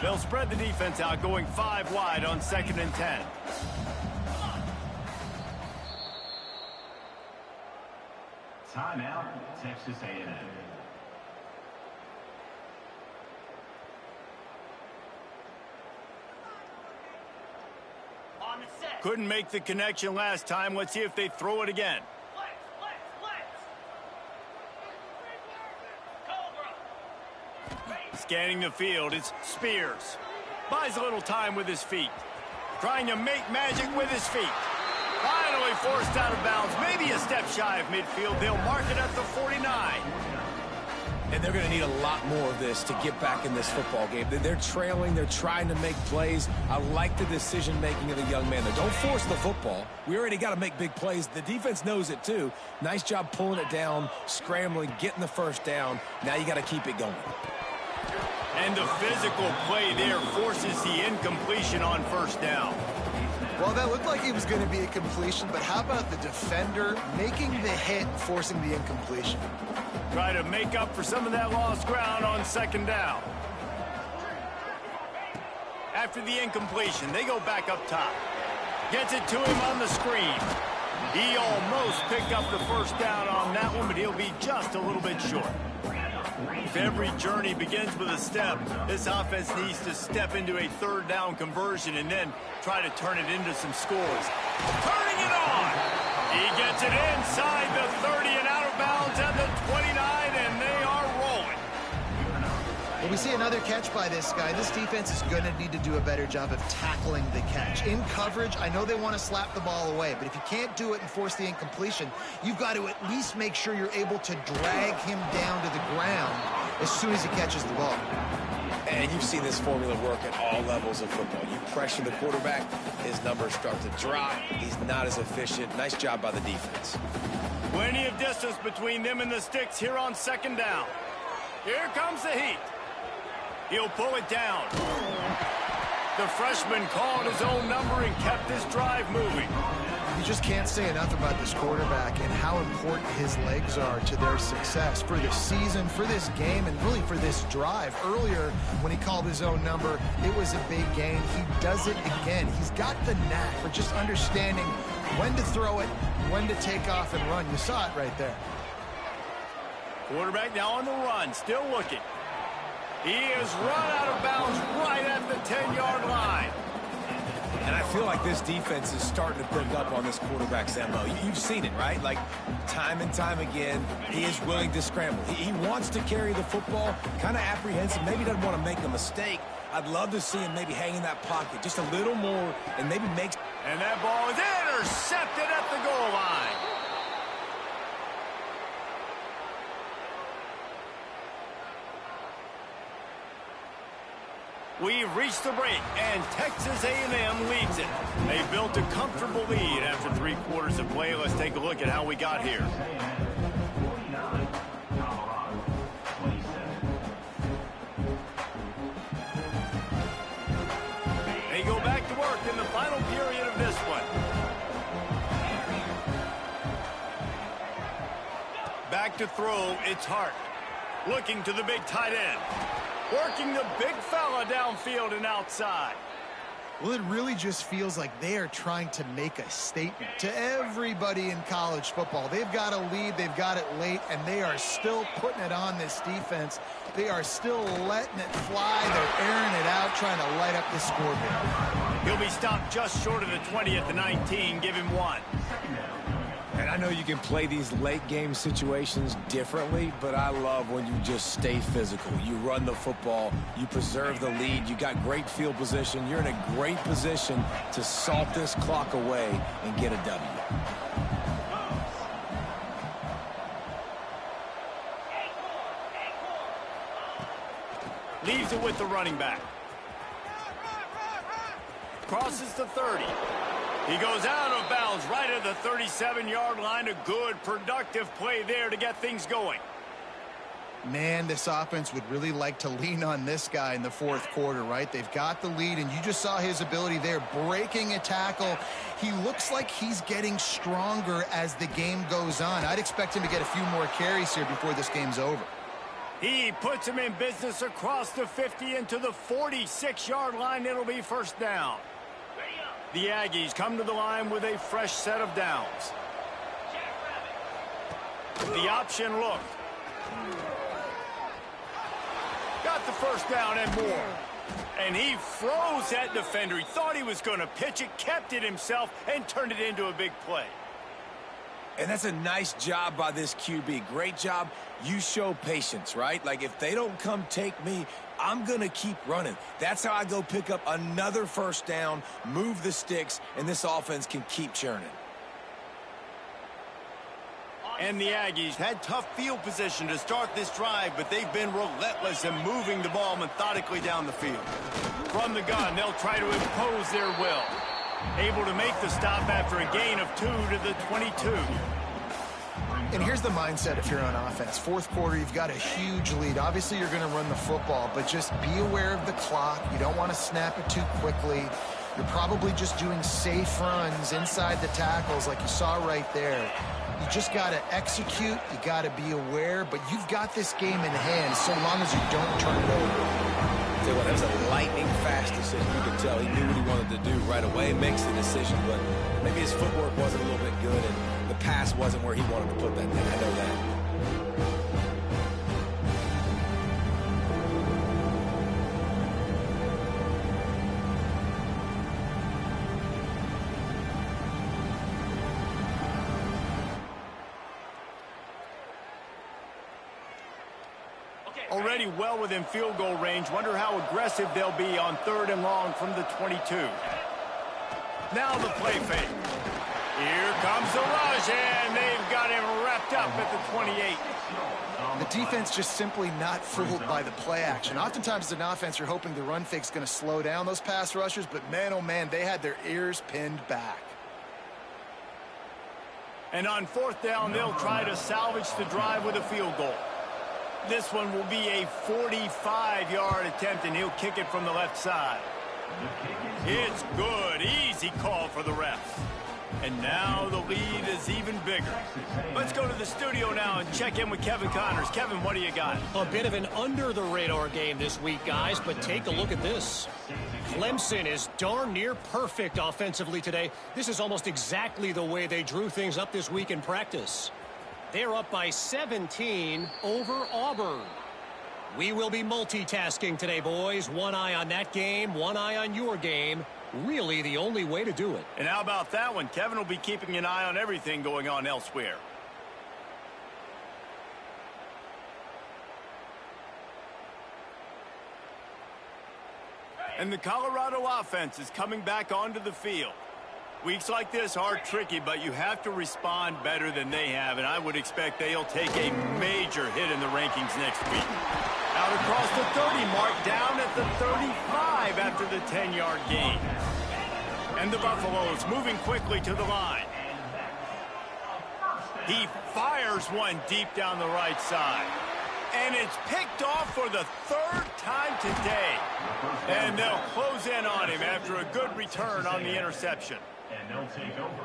They'll spread the defense out, going 5 wide on 2nd and 10. Timeout, Texas A&M. Couldn't make the connection last time. Let's see if they throw it again. Scanning the field, it's Spears. Buys a little time with his feet. Trying to make magic with his feet. Finally forced out of bounds. Maybe a step shy of midfield. They'll mark it at the 49. And they're going to need a lot more of this to get back in this football game. They're trailing. They're trying to make plays. I like the decision-making of the young man. Don't force the football. We already got to make big plays. The defense knows it, too. Nice job pulling it down, scrambling, getting the first down. Now you got to keep it going. And the physical play there forces the incompletion on first down. Well, that looked like it was going to be a completion, but how about the defender making the hit, forcing the incompletion? Try to make up for some of that lost ground on second down. After the incompletion, they go back up top. Gets it to him on the screen. He almost picked up the first down on that one, but he'll be just a little bit short. If every journey begins with a step, this offense needs to step into a third down conversion and then try to turn it into some scores. Turning it on! He gets it inside the 30 and out of bounds at the 29, and they are rolling. Well, we see another catch by this guy. This defense is going to need to do a better job of tackling the catch. In coverage, I know they want to slap the ball away, but if you can't do it and force the incompletion, you've got to at least make sure you're able to drag him down to the ground as soon as he catches the ball. And you've seen this formula work at all levels of football. You pressure the quarterback, his numbers start to drop. He's not as efficient. Nice job by the defense. Plenty of distance between them and the sticks here on second down. Here comes the heat. He'll pull it down. The freshman called his own number and kept this drive moving. You just can't say enough about this quarterback and how important his legs are to their success for this season, for this game, and really for this drive. Earlier, when he called his own number, it was a big gain. He does it again. He's got the knack for just understanding when to throw it, when to take off and run. You saw it right there. Quarterback now on the run, still looking. He is run out of bounds right at the 10-yard line. And I feel like this defense is starting to pick up on this quarterback's MO. You've seen it, right? Like, time and time again, he is willing to scramble. He wants to carry the football, kind of apprehensive, maybe doesn't want to make a mistake. I'd love to see him maybe hang in that pocket just a little more and maybe make... And that ball is intercepted at the goal line. We've reached the break, and Texas A&M leads it. They built a comfortable lead after 3 quarters of play. Let's take a look at how we got here. They go back to work in the final period of this one. Back to throw, it's Hart. Looking to the big tight end. Working the big fella downfield and outside. Well, it really just feels like they are trying to make a statement to everybody in college football. They've got a lead, they've got it late, and they are still putting it on this defense. They are still letting it fly. They're airing it out, trying to light up the scoreboard. He'll be stopped just short of the 20 at the 19. Give him 1. And I know you can play these late game situations differently, but I love when you just stay physical. You run the football, you preserve the lead, you got great field position, you're in a great position to salt this clock away and get a W. Leaves it with the running back. Crosses the 30. He goes out of bounds right at the 37-yard line. A good, productive play there to get things going. Man, this offense would really like to lean on this guy in the 4th quarter, right? They've got the lead, and you just saw his ability there, breaking a tackle. He looks like he's getting stronger as the game goes on. I'd expect him to get a few more carries here before this game's over. He puts him in business across the 50 into the 46-yard line. It'll be first down. The Aggies come to the line with a fresh set of downs. The option look. Got the first down and more. And he froze that defender. He thought he was going to pitch it, kept it himself, and turned it into a big play. And that's a nice job by this QB. Great job. You show patience, right? Like, if they don't come take me, I'm going to keep running. That's how I go pick up another first down, move the sticks, and this offense can keep churning. And the Aggies had tough field position to start this drive, but they've been relentless in moving the ball methodically down the field. From the gun, they'll try to impose their will. Able to make the stop after a gain of 2 to the 22. And here's the mindset if you're on offense. Fourth quarter, you've got a huge lead. Obviously, you're going to run the football, but just be aware of the clock. You don't want to snap it too quickly. You're probably just doing safe runs inside the tackles like you saw right there. You just got to execute. You got to be aware, but you've got this game in hand so long as you don't turn it over. Tell you what, that was a lightning-fast decision. You could tell he knew what he wanted to do right away. Makes the decision, but maybe his footwork wasn't a little bit good, and the pass wasn't where he wanted to put that thing. I know that. Already well within field goal range. Wonder how aggressive they'll be on 3rd and long from the 22. Now the play fake. Here comes the rush, and they've got him wrapped up at the 28. The defense just simply not fooled by the play action. Oftentimes as an offense, you're hoping the run fake's going to slow down those pass rushers, but man, oh man, they had their ears pinned back. And on 4th down, they'll try to salvage the drive with a field goal. This one will be a 45-yard attempt, and he'll kick it from the left side. It's good. Easy call for the refs. And now the lead is even bigger. Let's go to the studio now and check in with Kevin Connors. Kevin, what do you got? A bit of an under-the-radar game this week, guys, but take a look at this. Clemson is darn near perfect offensively today. This is almost exactly the way they drew things up this week in practice. They're up by 17 over Auburn. We will be multitasking today, boys. One eye on that game, one eye on your game. Really the only way to do it. And how about that one? Kevin will be keeping an eye on everything going on elsewhere. And the Colorado offense is coming back onto the field. Weeks like this are tricky, but you have to respond better than they have, and I would expect they'll take a major hit in the rankings next week. Out across the 30 mark, down at the 35 after the 10-yard gain. And the Buffaloes moving quickly to the line. He fires one deep down the right side. And it's picked off for the 3rd time today. And they'll close in on him after a good return on the interception.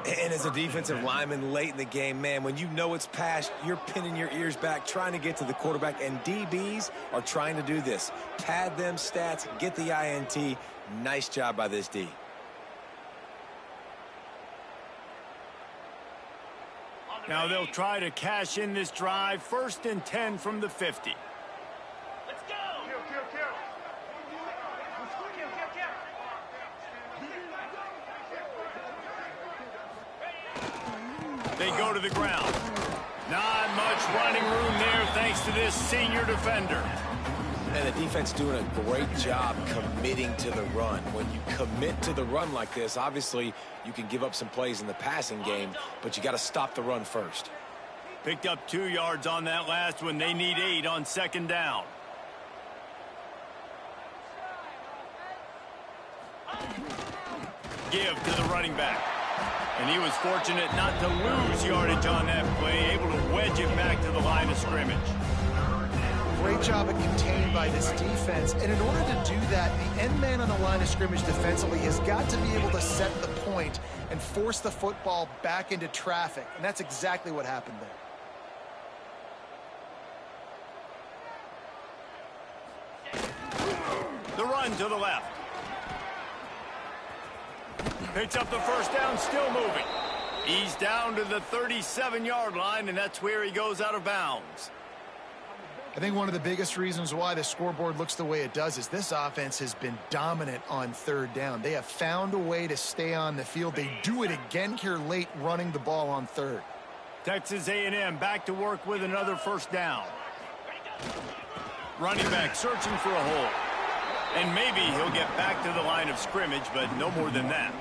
And as a defensive lineman late in the game, man, when you know it's past, you're pinning your ears back, trying to get to the quarterback, and DBs are trying to do this. Pad them stats, get the INT. Nice job by this D. Now they'll try to cash in this drive. 1st and 10 from the 50. Let's go! They go to the ground. Not much running room there thanks to this senior defender. And the defense doing a great job committing to the run. When you commit to the run like this, obviously you can give up some plays in the passing game, but you got to stop the run first. Picked up 2 yards on that last one. They need 8 on 2nd down. Give to the running back. And he was fortunate not to lose yardage on that play, able to wedge it back to the line of scrimmage. Great job at contained by this defense. And in order to do that, the end man on the line of scrimmage defensively has got to be able to set the point and force the football back into traffic. And that's exactly what happened there. The run to the left. Picks up the first down, still moving. He's down to the 37-yard line, and that's where he goes out of bounds. I think one of the biggest reasons why the scoreboard looks the way it does is this offense has been dominant on 3rd down. They have found a way to stay on the field. They do it again here late, running the ball on 3rd. Texas A&M back to work with another first down. Running back searching for a hole. And maybe he'll get back to the line of scrimmage, but no more than that.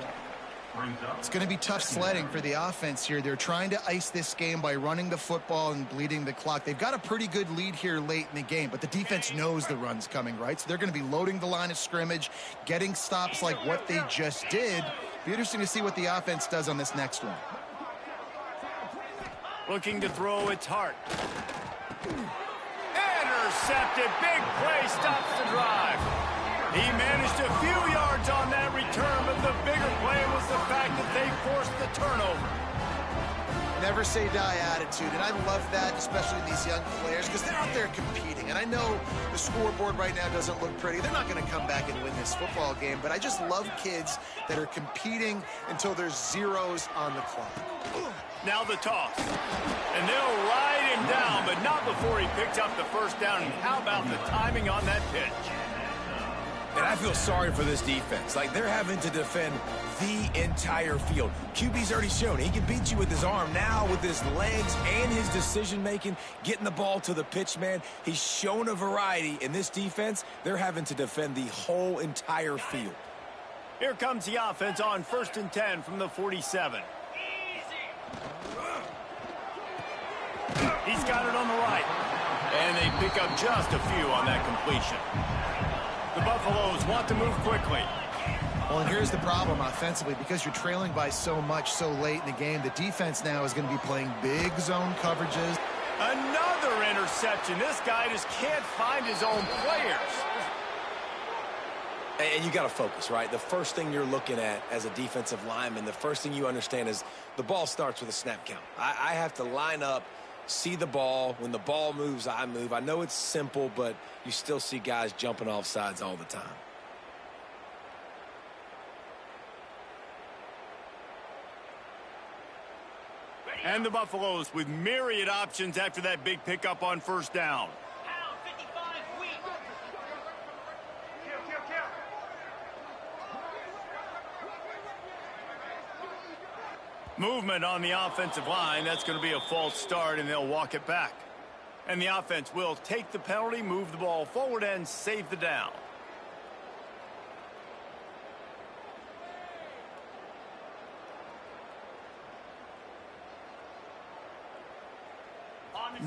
It's going to be tough sledding for the offense here. They're trying to ice this game by running the football and bleeding the clock. They've got a pretty good lead here late in the game, but the defense knows the run's coming, right? So they're going to be loading the line of scrimmage, getting stops like what they just did. Be interesting to see what the offense does on this next one. Looking to throw, it's Hart. Intercepted. Big play stops the drive. He managed a few yards on that return, but the bigger play was the fact that they forced the turnover. Never say die attitude, and I love that, especially these young players, because they're out there competing. And I know the scoreboard right now doesn't look pretty. They're not going to come back and win this football game, but I just love kids that are competing until there's zeros on the clock. Now the toss. And they'll ride him down, but not before he picks up the first down. And how about the timing on that pitch? And I feel sorry for this defense. Like, they're having to defend the entire field. QB's already shown he can beat you with his arm. Now with his legs and his decision-making, getting the ball to the pitch man, he's shown a variety. In this defense, they're having to defend the whole entire field. Here comes the offense on 1st and 10 from the 47. He's got it on the right. And they pick up just a few on that completion. The Buffaloes want to move quickly. Well, and here's the problem offensively. Because you're trailing by so much so late in the game, the defense now is going to be playing big zone coverages. Another interception. This guy just can't find his own players. And you got to focus, right? The first thing you're looking at as a defensive lineman, the first thing you understand is the ball starts with a snap count. I have to line up, see the ball. When the ball moves, I move. I know it's simple, but you still see guys jumping off sides all the time. And the Buffaloes with myriad options after that big pickup on first down. Pound 55 weak. Movement on the offensive line. That's going to be a false start, and they'll walk it back. And the offense will take the penalty, move the ball forward, and save the down.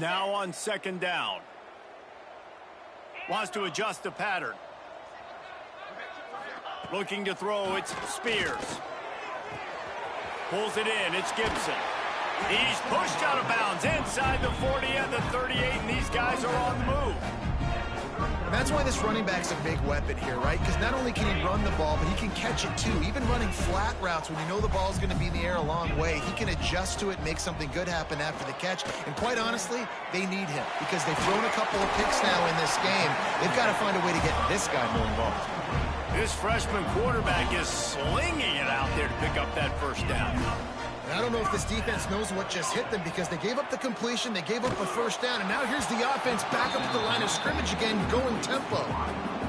Now on 2nd down. Wants to adjust the pattern. Looking to throw, it's Spears. Pulls it in, it's Gibson. He's pushed out of bounds inside the 40 and the 38, and these guys are on the move. And that's why this running back's a big weapon here, right? Because not only can he run the ball, but he can catch it too. Even running flat routes when you know the ball's going to be in the air a long way, he can adjust to it, make something good happen after the catch. And quite honestly, they need him because they've thrown a couple of picks now in this game. They've got to find a way to get this guy more involved. This freshman quarterback is slinging it out there to pick up that first down. And I don't know if this defense knows what just hit them because they gave up the completion, they gave up a first down, and now here's the offense back up at the line of scrimmage again, going tempo.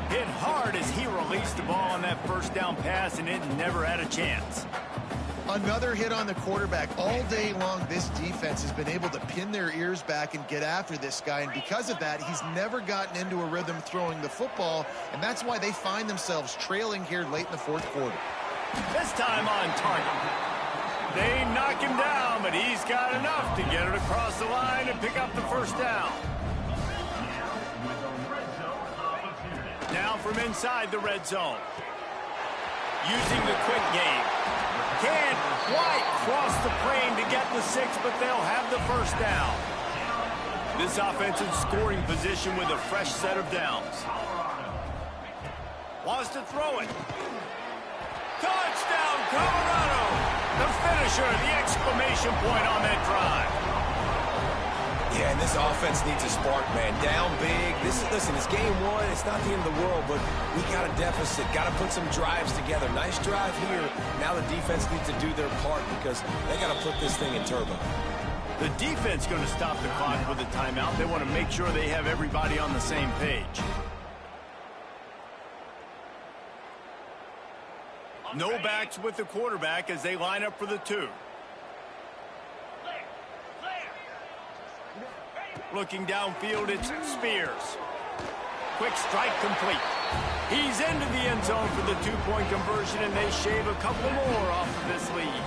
Hit hard as he released the ball on that first down pass, and it never had a chance. Another hit on the quarterback. All day long, this defense has been able to pin their ears back and get after this guy, and because of that, he's never gotten into a rhythm throwing the football, and that's why they find themselves trailing here late in the 4th quarter. This time on target. They knock him down, but he's got enough to get it across the line and pick up the first down. Now from inside the red zone. Using the quick game. Can't quite cross the plane to get the 6, but they'll have the first down. This offense in scoring position with a fresh set of downs. Wants to throw it. Touchdown, Colorado! The finisher, the exclamation point on that drive. Yeah, and this offense needs a spark, man. Down big. Listen, it's game 1. It's not the end of the world, but we got a deficit. Got to put some drives together. Nice drive here. Now the defense needs to do their part because they got to put this thing in turbo. The defense going to stop the clock with a timeout. They want to make sure they have everybody on the same page. No backs with the quarterback as they line up for the 2. Looking downfield, it's Spears. Quick strike complete. He's into the end zone for the two-point conversion, and they shave a couple more off of this lead.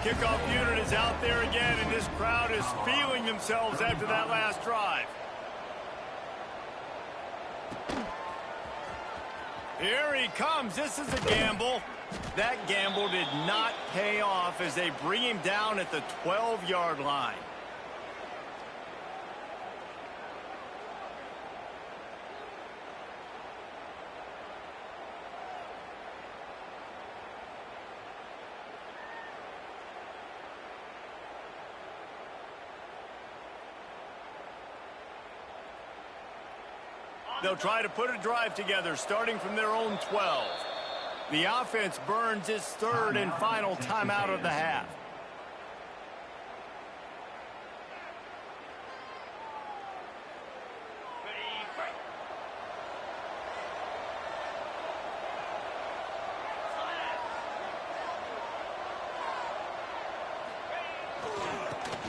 Kickoff unit is out there again, and this crowd is feeling themselves after that last drive. Here he comes. This is a gamble. That gamble did not pay off as they bring him down at the 12-yard line. They'll try to put a drive together, starting from their own 12. The offense burns its third and final timeout of the half.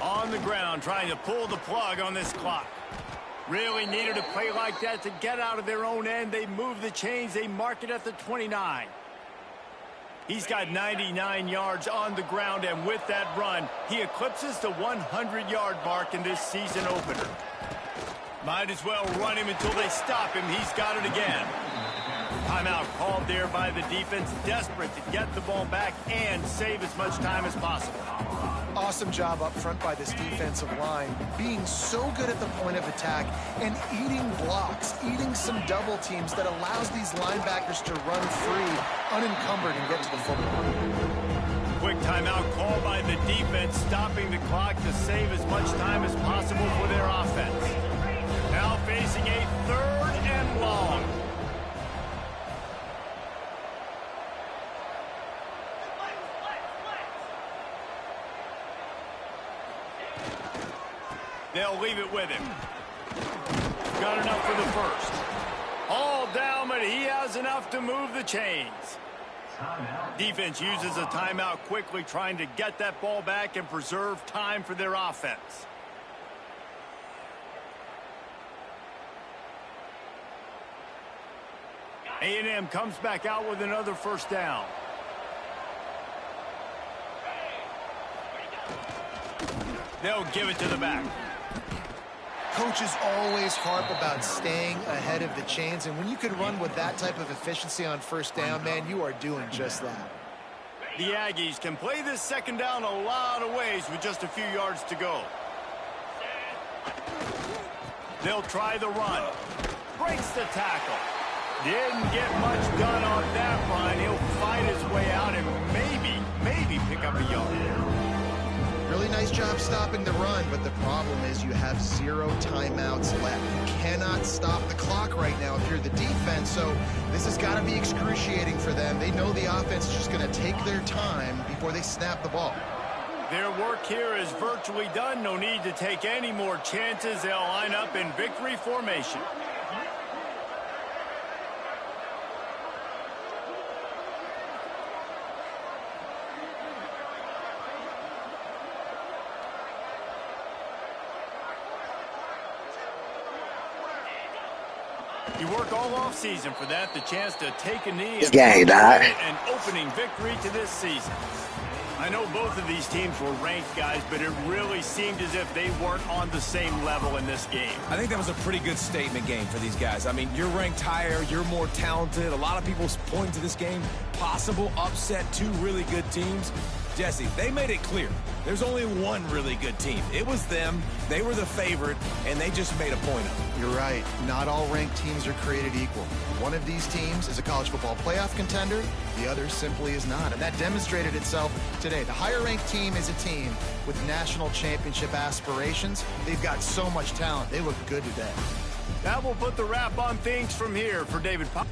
On the ground, trying to pull the plug on this clock. Really needed a play like that to get out of their own end. They move the chains. They mark it at the 29. He's got 99 yards on the ground, and with that run, he eclipses the 100-yard mark in this season opener. Might as well run him until they stop him. He's got it again. Timeout called there by the defense, desperate to get the ball back and save as much time as possible. Awesome job up front by this defensive line, being so good at the point of attack and eating blocks, eating some double teams that allows these linebackers to run free, unencumbered, and get to the football. Quick timeout called by the defense, stopping the clock to save as much time as possible for their offense. Now facing a third and long. They'll leave it with him. Got enough for the first. All down, but he has enough to move the chains. Defense uses a timeout quickly, trying to get that ball back and preserve time for their offense. A&M comes back out with another first down. They'll give it to the back. Coaches always harp about staying ahead of the chains, and when you can run with that type of efficiency on first down, man, you are doing just that. The Aggies can play this second down a lot of ways with just a few yards to go. They'll try the run. Breaks the tackle. Didn't get much done on that run. He'll fight his way out and maybe pick up a yard. Really nice job stopping the run, but the problem is you have 0 timeouts left. You cannot stop the clock right now if you're the defense, so this has got to be excruciating for them. They know the offense is just going to take their time before they snap the ball. Their work here is virtually done. No need to take any more chances. They'll line up in victory formation. You work all off season for that, the chance to take a knee and an opening victory to this season. I know both of these teams were ranked, guys, but it really seemed as if they weren't on the same level in this game. I think that was a pretty good statement game for these guys. I mean, you're ranked higher, you're more talented. A lot of people point to this game, possible upset, 2 really good teams. Jesse, they made it clear. There's only one really good team. It was them. They were the favorite, and they just made a point of it. You're right. Not all ranked teams are created equal. One of these teams is a college football playoff contender. The other simply is not, and that demonstrated itself today. The higher-ranked team is a team with national championship aspirations. They've got so much talent. They look good today. That will put the wrap on things from here for David Pop.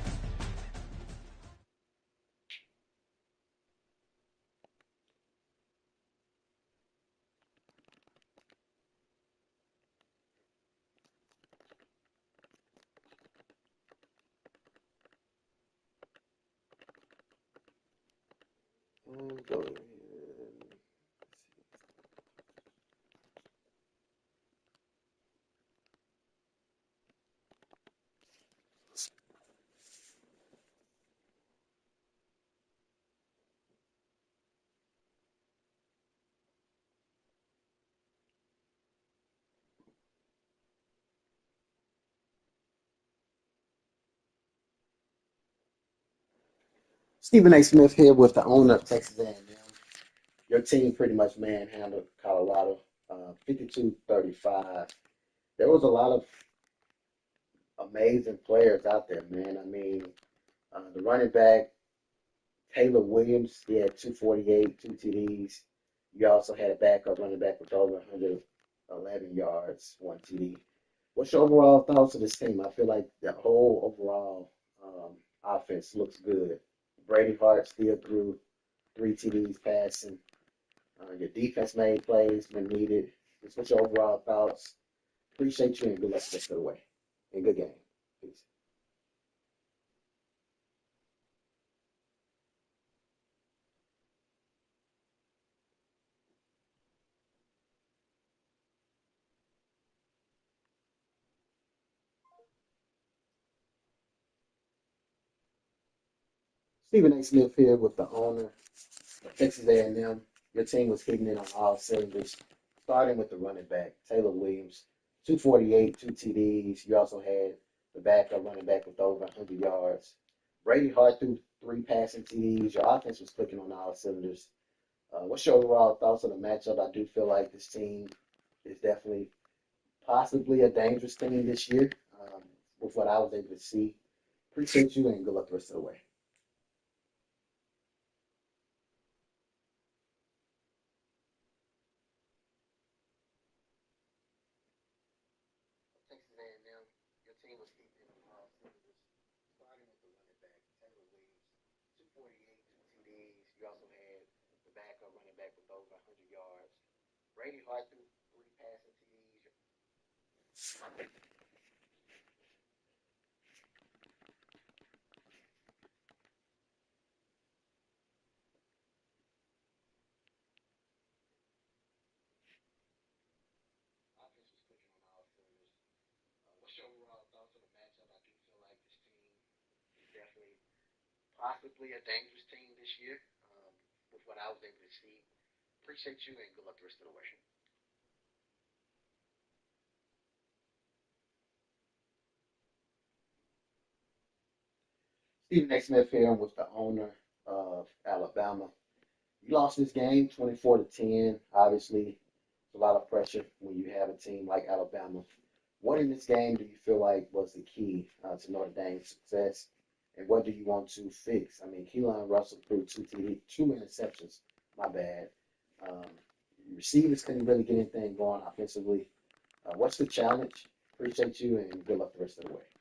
Stephen A. Smith here with the owner of Texas A&M. Your team pretty much manhandled Colorado, 52-35. There was a lot of amazing players out there, man. I mean, the running back, Taylor Williams, he had 248, two TDs. You also had a backup running back with over 111 yards, one TD. What's your overall thoughts of this team? I feel like the whole overall offense looks good. Brady Hart still threw three TDs passing. Your defense made plays when needed. Just what's your overall thoughts? Appreciate you and good luck the rest of the way. And good game. Peace. Stephen A. Smith here with the owner of Texas A&M. Your team was hitting it on all cylinders, starting with the running back, Taylor Williams, 248, two TDs. You also had the backup running back with over 100 yards. Brady Hart threw three passing TDs. Your offense was clicking on all cylinders. What's your overall thoughts on the matchup? I do feel like this team is definitely possibly a dangerous team this year with what I was able to see. Appreciate you and good luck the rest of the way. Texas A&M, your team was keeping all cylinders, starting with the running back, Taylor Williams, 248, two TDs. You also had the backup running back with over 100 yards. Brady Hart threw three passing TDs. Offense was clicking on all cylinders. What's your overall thoughts on the matchup? I do feel like this team is definitely possibly a dangerous team this year with what I was able to see. Appreciate you and good luck the rest of the way. Stephen A. Smith here with the owner of Alabama. You lost this game 24 to 10. Obviously, it's a lot of pressure when you have a team like Alabama. What in this game do you feel like was the key to Notre Dame's success? And what do you want to fix? I mean, Keelan Russell threw two interceptions. My bad. Um, Receivers couldn't really get anything going offensively. What's the challenge? Appreciate you and good luck the rest of the way.